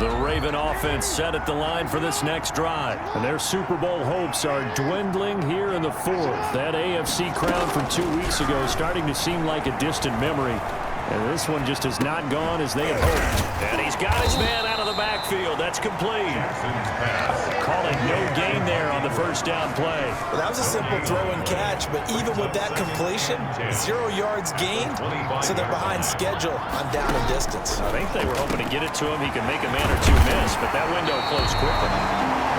The Raven offense set at the line for this next drive. And their Super Bowl hopes are dwindling here in the 4th. That AFC crown from 2 weeks ago is starting to seem like a distant memory. And this one just has not gone as they had hoped. And he's got his man out of the backfield. That's complete. Calling no gain there on the first down play. Well, that was a simple throw and catch, but even with that completion, 0 yards gained, so they're behind schedule on down and distance. I think they were hoping to get it to him. He could make a man or 2 miss, but that window closed quickly.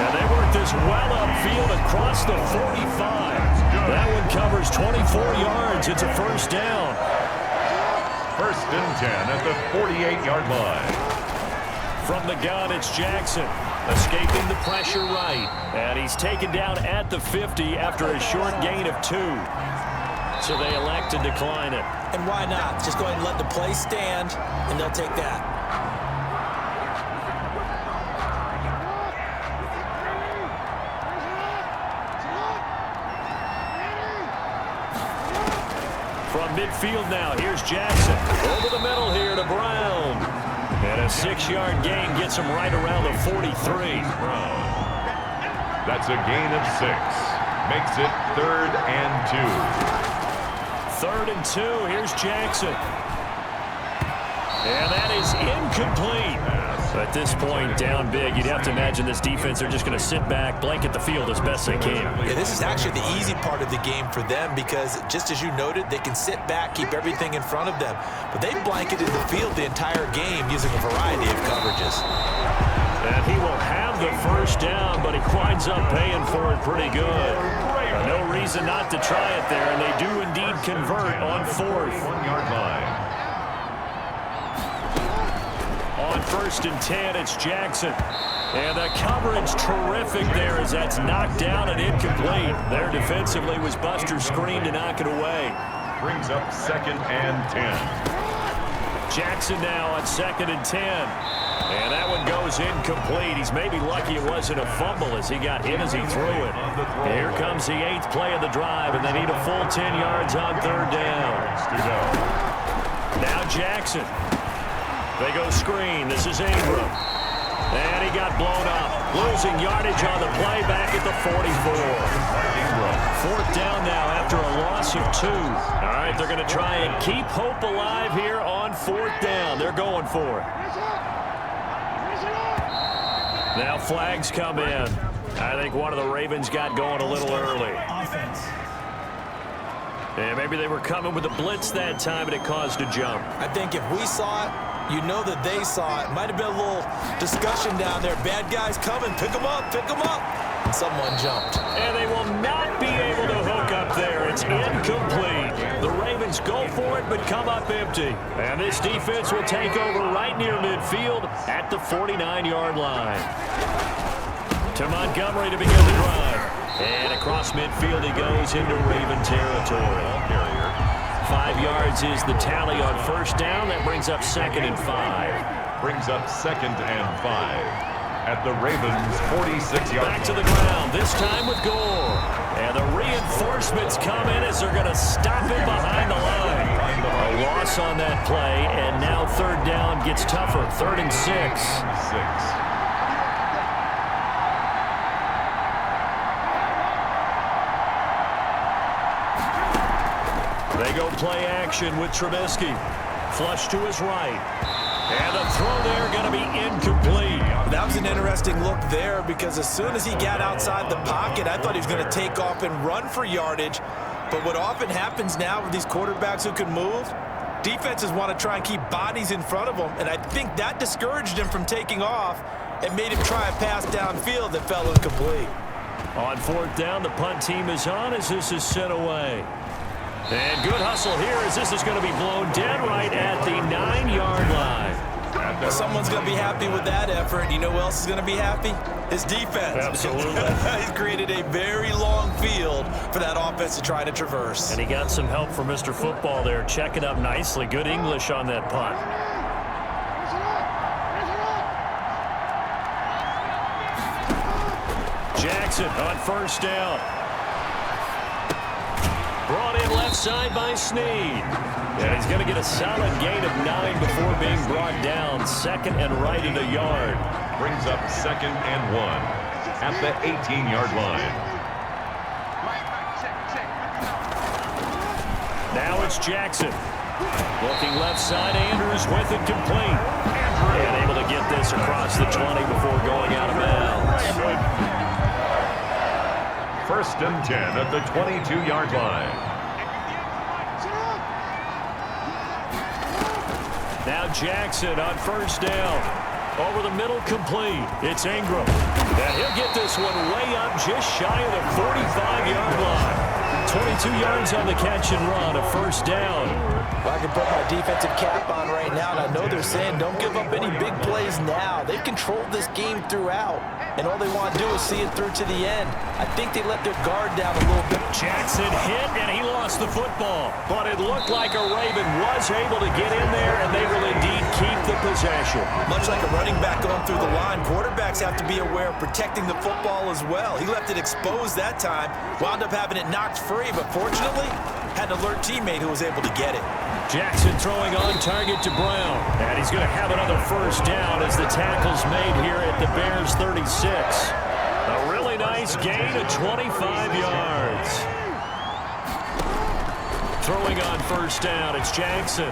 Now they work this well upfield across the 45. That one covers 24 yards. It's a first down. 1st and 10 at the 48-yard line. From the gun, it's Jackson. Escaping the pressure right. And he's taken down at the 50 after a short gain of 2. So they elect to decline it. And why not? Just go ahead and let the play stand, and they'll take that. From midfield now, here's Jackson. Over the middle here to Brown. And a 6-yard gain gets him right around the 43. That's a gain of 6. Makes it 3rd and 2. 3rd and 2. Here's Jackson. And that is incomplete. At this point, down big, you'd have to imagine this defense are just going to sit back, blanket the field as best they can. Yeah, this is actually the easy part of the game for them because, just as you noted, they can sit back, keep everything in front of them. But they've blanketed the field the entire game using a variety of coverages. And he will have the first down, but he winds up paying for it pretty good. No reason not to try it there, and they do indeed convert on 4th. 1-yard line. On 1st and 10, it's Jackson. And the coverage terrific there as that's knocked down and incomplete. There defensively was Buster Screen to knock it away. Brings up 2nd and 10. Jackson now on 2nd and 10. And that one goes incomplete. He's maybe lucky it wasn't a fumble as he got hit as he threw it. Here comes the 8th play of the drive, and they need a full 10 yards on 3rd down. Now Jackson. They go screen. This is Ingram. And he got blown up. Losing yardage on the play back at the 44. Fourth down now after a loss of 2. All right, they're going to try and keep hope alive here on fourth down. They're going for it. Now flags come in. I think one of the Ravens got going a little early. And maybe they were coming with a blitz that time, and it caused a jump. I think if we saw it, you know that they saw it. Might have been a little discussion down there. Bad guys coming. Pick them up. Pick them up. And someone jumped. And they will not be able to hook up there. It's incomplete. The Ravens go for it, but come up empty. And this defense will take over right near midfield at the 49-yard line. To Montgomery to begin the drive. And across midfield he goes into Raven territory. 5 yards is the tally on first down. That brings up 2nd and 5. Brings up 2nd and 5 at the Ravens' 46-yard line. Back to the ground, this time with Gore. And the reinforcements come in as they're going to stop him behind the line. A loss on that play, and now third down gets tougher. 3rd and 6. They go play action with Trubisky. Flush to his right. And the throw there going to be incomplete. That was an interesting look there because as soon as he got outside the pocket, I thought he was going to take off and run for yardage. But what often happens now with these quarterbacks who can move, defenses want to try and keep bodies in front of them. And I think that discouraged him from taking off and made him try a pass downfield that fell incomplete. On fourth down, the punt team is on as this is sent away. And good hustle here as this is going to be blown dead right at the 9-yard line. Well, someone's going to be happy with that effort. You know who else is going to be happy? His defense. Absolutely. He's created a very long field for that offense to try to traverse. And he got some help from Mr. Football there, checking up nicely. Good English on that punt. Jackson on first down. Brought in left side by Snead. And he's going to get a solid gain of 9 before being brought down. 2nd and right at a yard. Brings up 2nd and 1 at the 18-yard line. Now it's Jackson. Looking left side, Andrews with it complete. And able to get this across the 20 before going out of bounds. 1st and 10 at the 22-yard line. Now Jackson on first down. Over the middle, complete. It's Ingram. And he'll get this one way up just shy of the 45-yard line. 22 yards on the catch and run, a first down. Well, I can put my defensive cap on right now, and I know they're saying don't give up any big plays now. They've controlled this game throughout, and all they want to do is see it through to the end. I think they let their guard down a little bit. Jackson hit, and he lost the football. But it looked like a Raven was able to get in there, and they will indeed keep the possession. Much like a running back going through the line, quarterbacks have to be aware of protecting the football as well. He left it exposed that time, wound up having it knocked free, but fortunately, had an alert teammate who was able to get it. Jackson throwing on target to Brown. And he's going to have another first down as the tackle's made here at the Bears 36. A really nice gain of 25 yards. Throwing on first down, it's Jackson.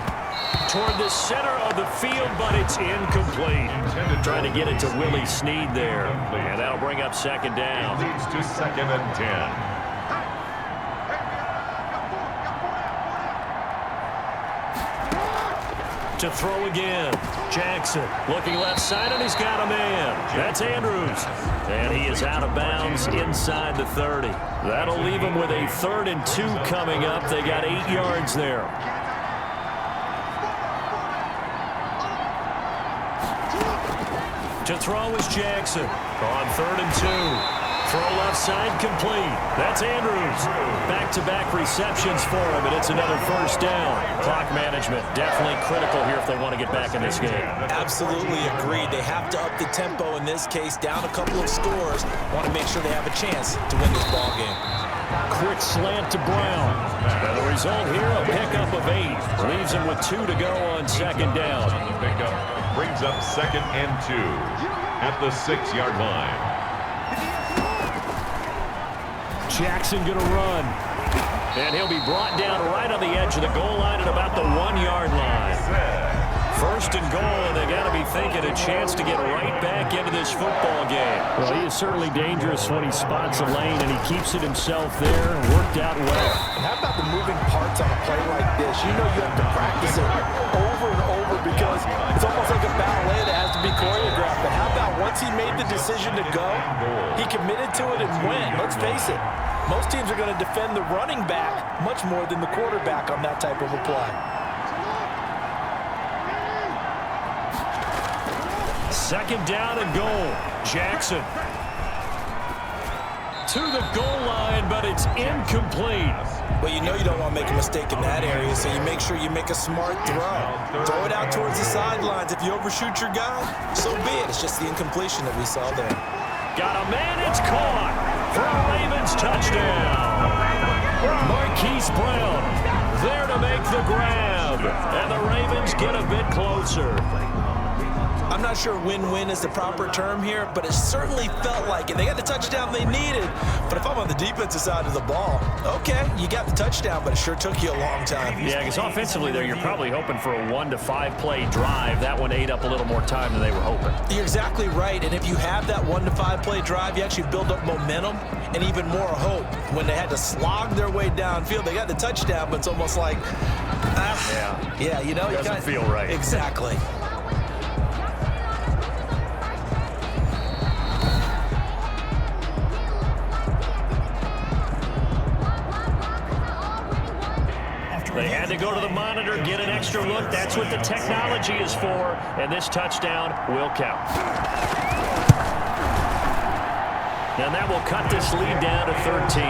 Toward the center of the field, but it's incomplete. Trying to get it to Willie Snead there. And that'll bring up 2nd down. Leads to 2nd and 10. To throw again. Jackson looking left side, and he's got a man. That's Andrews. And he is out of bounds inside the 30. That'll leave him with a 3rd and 2 coming up. They got 8 yards there. To throw is Jackson on 3rd and 2. Throw left side complete. That's Andrews. Back-to-back receptions for him, and it's another first down. Clock management definitely critical here if they want to get back in this game. Absolutely agreed. They have to up the tempo in this case, down a couple of scores. Want to make sure they have a chance to win this ball game. Quick slant to Brown. And the result here, a pickup of 8. Leaves him with 2 to go on second down. The pickup brings up 2nd and 2 at the 6-yard line. Jackson going to run. And he'll be brought down right on the edge of the goal line at about the 1-yard line. First and goal, and they got to be thinking a chance to get right back into this football game. Well, he is certainly dangerous when he spots a lane, and he keeps it himself there. Worked out well. And how about the moving parts on a play like this? You know you have to practice it over and over because it's almost like a ballet that has to be choreographed. But how about once he made the decision to go, he committed to it and went. Let's face it, most teams are going to defend the running back much more than the quarterback on that type of a play. Second down and goal. Jackson to the goal line, but it's incomplete. Well, you know you don't want to make a mistake in that area, so you make sure you make a smart throw. Throw it out towards the sidelines. If you overshoot your guy, so be it. It's just the incompletion that we saw there. Got a man, it's caught for a Ravens touchdown. Marquise Brown there to make the grab, and the Ravens get a bit closer. I'm not sure win-win is the proper term here, but it certainly felt like it. They got the touchdown they needed, but if I'm on the defensive side of the ball, okay, you got the touchdown, but it sure took you a long time. Yeah, because offensively there, you're probably hoping for a 1 to 5 play drive. That one ate up a little more time than they were hoping. You're exactly right, and if you have that 1 to 5 play drive, you actually build up momentum and even more hope. When they had to slog their way downfield, they got the touchdown, but it's almost like, yeah, you know, doesn't feel right. Exactly. They had to go to the monitor, get an extra look. That's what the technology is for, and this touchdown will count. And that will cut this lead down to 13.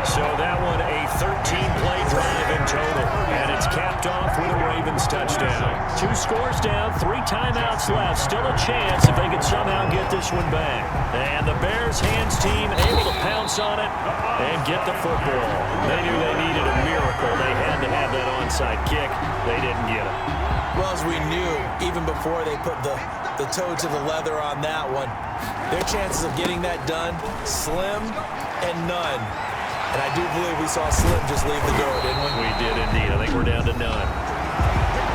So that one a 13-play drive in total. And it's capped off with a Ravens touchdown. 2 scores down, 3 timeouts left. Still a chance if they can somehow get this one back. And the Bears hands team able to pounce on it and get the football. They knew they needed a miracle. They had to have that onside kick. They didn't get it. Well, as we knew, even before they put the toe to the leather on that one, their chances of getting that done, slim and none. And I do believe we saw Slim just leave the door, didn't we? We did indeed. I think we're down to none.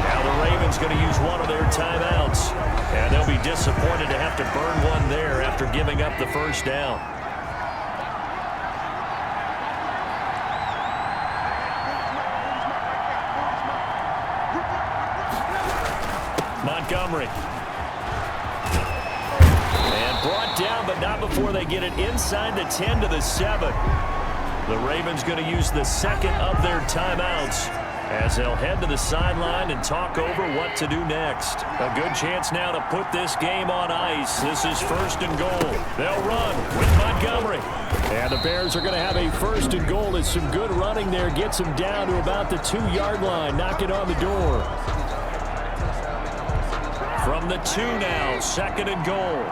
Now the Ravens going to use one of their timeouts. And they'll be disappointed to have to burn one there after giving up the first down. Montgomery. And brought down, but not before they get it inside the 10 to the 7. The Ravens going to use the second of their timeouts as they'll head to the sideline and talk over what to do next. A good chance now to put this game on ice. This is first and goal. They'll run with Montgomery. And the Bears are going to have a first and goal as some good running there gets them down to about the 2-yard line. Knock it on the door. From the 2 now, second and goal.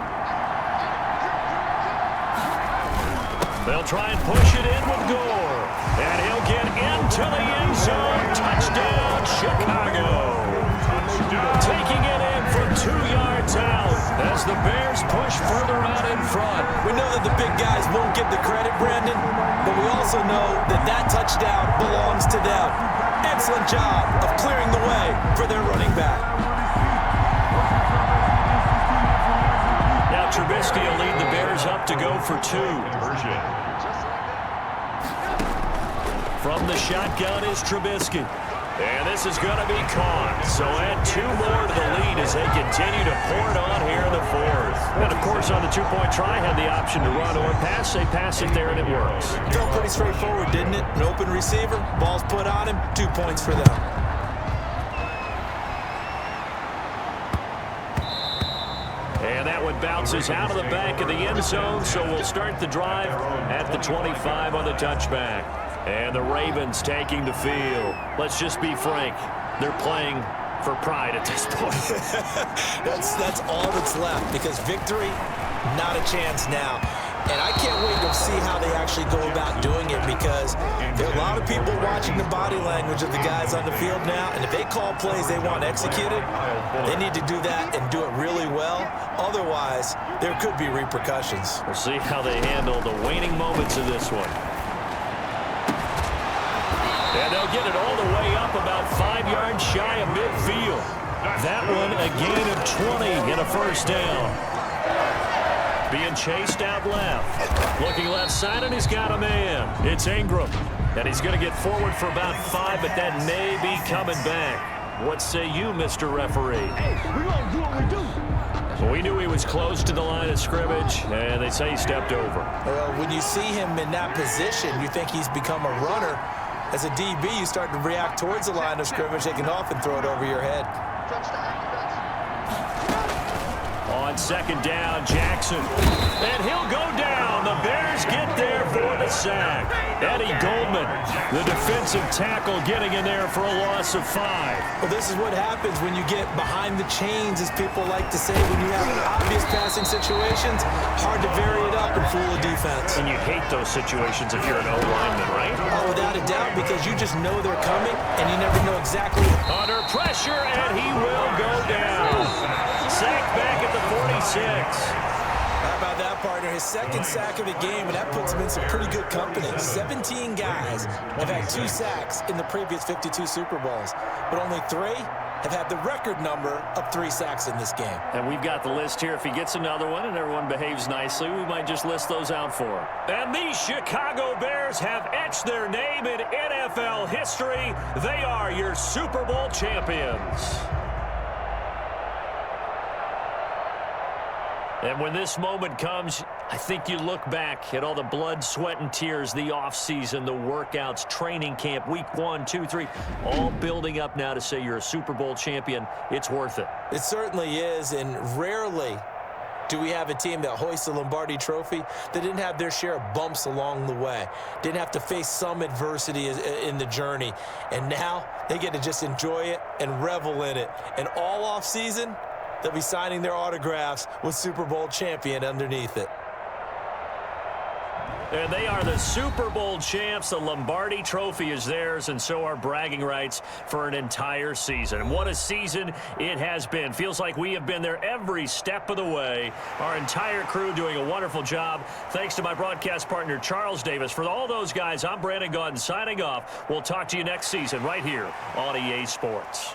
They'll try and push it in with Gore. And he'll get into the end zone. Touchdown, Chicago. Taking it in from 2 yards out as the Bears push further out in front. We know that the big guys won't get the credit, Brandon, but we also know that that touchdown belongs to them. Excellent job of clearing the way for their running back. Now Trubisky will lead the Bears up to go for 2. From the shotgun is Trubisky. And this is going to be caught. So add 2 more to the lead as they continue to pour it on here in the 4th. And, of course, on the 2-point try, had the option to run or pass. They pass it there, and it works. Felt pretty straightforward, didn't it? An open receiver, ball's put on him, 2 points for them. And that one bounces out of the back of the end zone, so we'll start the drive at the 25 on the touchback. And the Ravens taking the field. Let's just be frank. They're playing for pride at this point. That's all that's left because victory, not a chance now. And I can't wait to see how they actually go about doing it, because there are a lot of people watching the body language of the guys on the field now, and if they call plays they want executed, they need to do that and do it really well. Otherwise, there could be repercussions. We'll see how they handle the waning moments of this one. And they'll get it all the way up about 5 yards shy of midfield. That one a gain of 20 and a first down. Being chased out left. Looking left side, and he's got a man. It's Ingram. And he's going to get forward for about 5, but that may be coming back. What say you, Mr. Referee? Hey, we're going to do what we do. Well, we knew he was close to the line of scrimmage, and they say he stepped over. Well, when you see him in that position, you think he's become a runner. As a DB, you start to react towards the line of scrimmage. They can often throw it over your head. On second down, Jackson. And he'll go down. The Bears get there for the sack. Eddie Goldman, the defensive tackle, getting in there for a loss of 5. Well, this is what happens when you get behind the chains, as people like to say. When you have obvious passing situations, hard to vary it up and fool a defense. And you hate those situations if you're an O-lineman, right? Oh, without a doubt, because you just know they're coming, and you never know exactly. Under pressure, and he will go down. Sacked back at the 46. How about that, partner? His second sack of the game, and that puts him in some pretty good company. 17 guys have had 2 sacks in the previous 52 Super Bowls, but only 3 have had the record number of 3 sacks in this game. And we've got the list here. If he gets another one and everyone behaves nicely, we might just list those out for him. And the Chicago Bears have etched their name in NFL history. They are your Super Bowl champions. And when this moment comes, I think you look back at all the blood, sweat, and tears, the offseason, the workouts, training camp, week 1, 2, 3, all building up now to say you're a Super Bowl champion. It's worth it. It certainly is, and rarely do we have a team that hoists the Lombardi Trophy that didn't have their share of bumps along the way, didn't have to face some adversity in the journey, and now they get to just enjoy it and revel in it. And all offseason, they'll be signing their autographs with Super Bowl champion underneath it. And they are the Super Bowl champs. The Lombardi Trophy is theirs, and so are bragging rights for an entire season. And what a season it has been. Feels like we have been there every step of the way. Our entire crew doing a wonderful job. Thanks to my broadcast partner, Charles Davis. For all those guys, I'm Brandon Gaudin signing off. We'll talk to you next season right here on EA Sports.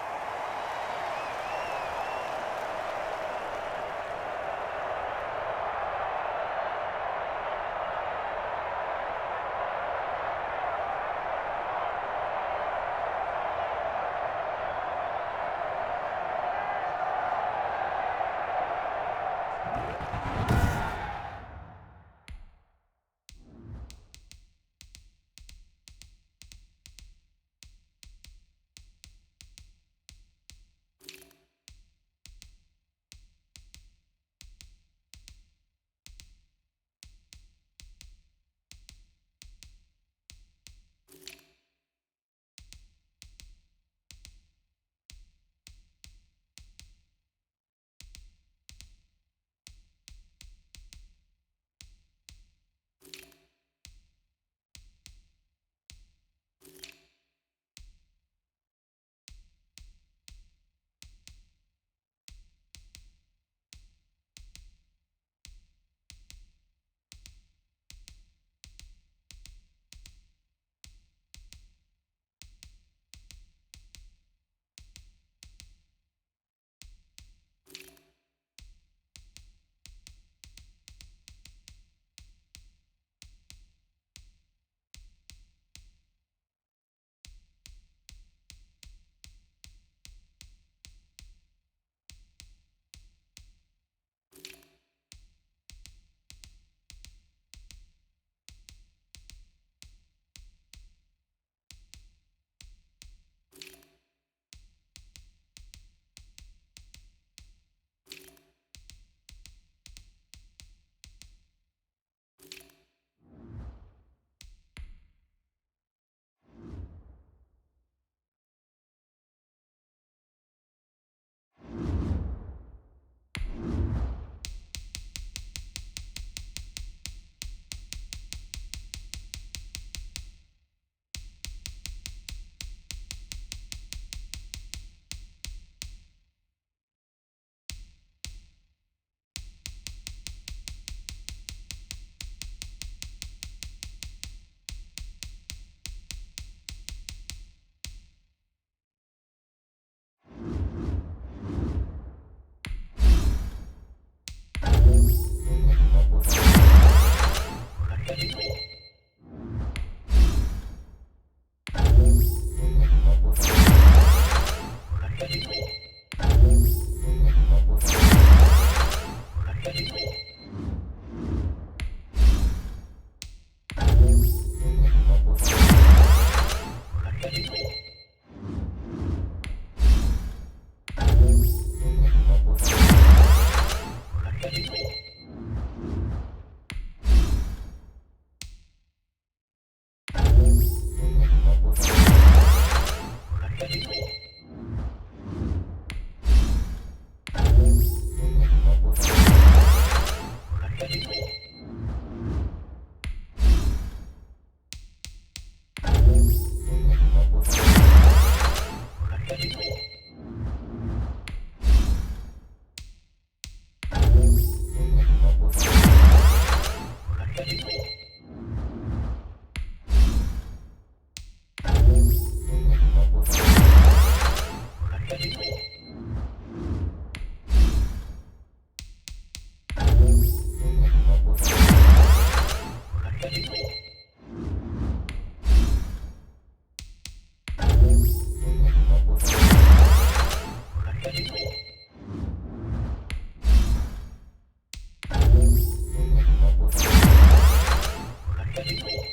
Bye.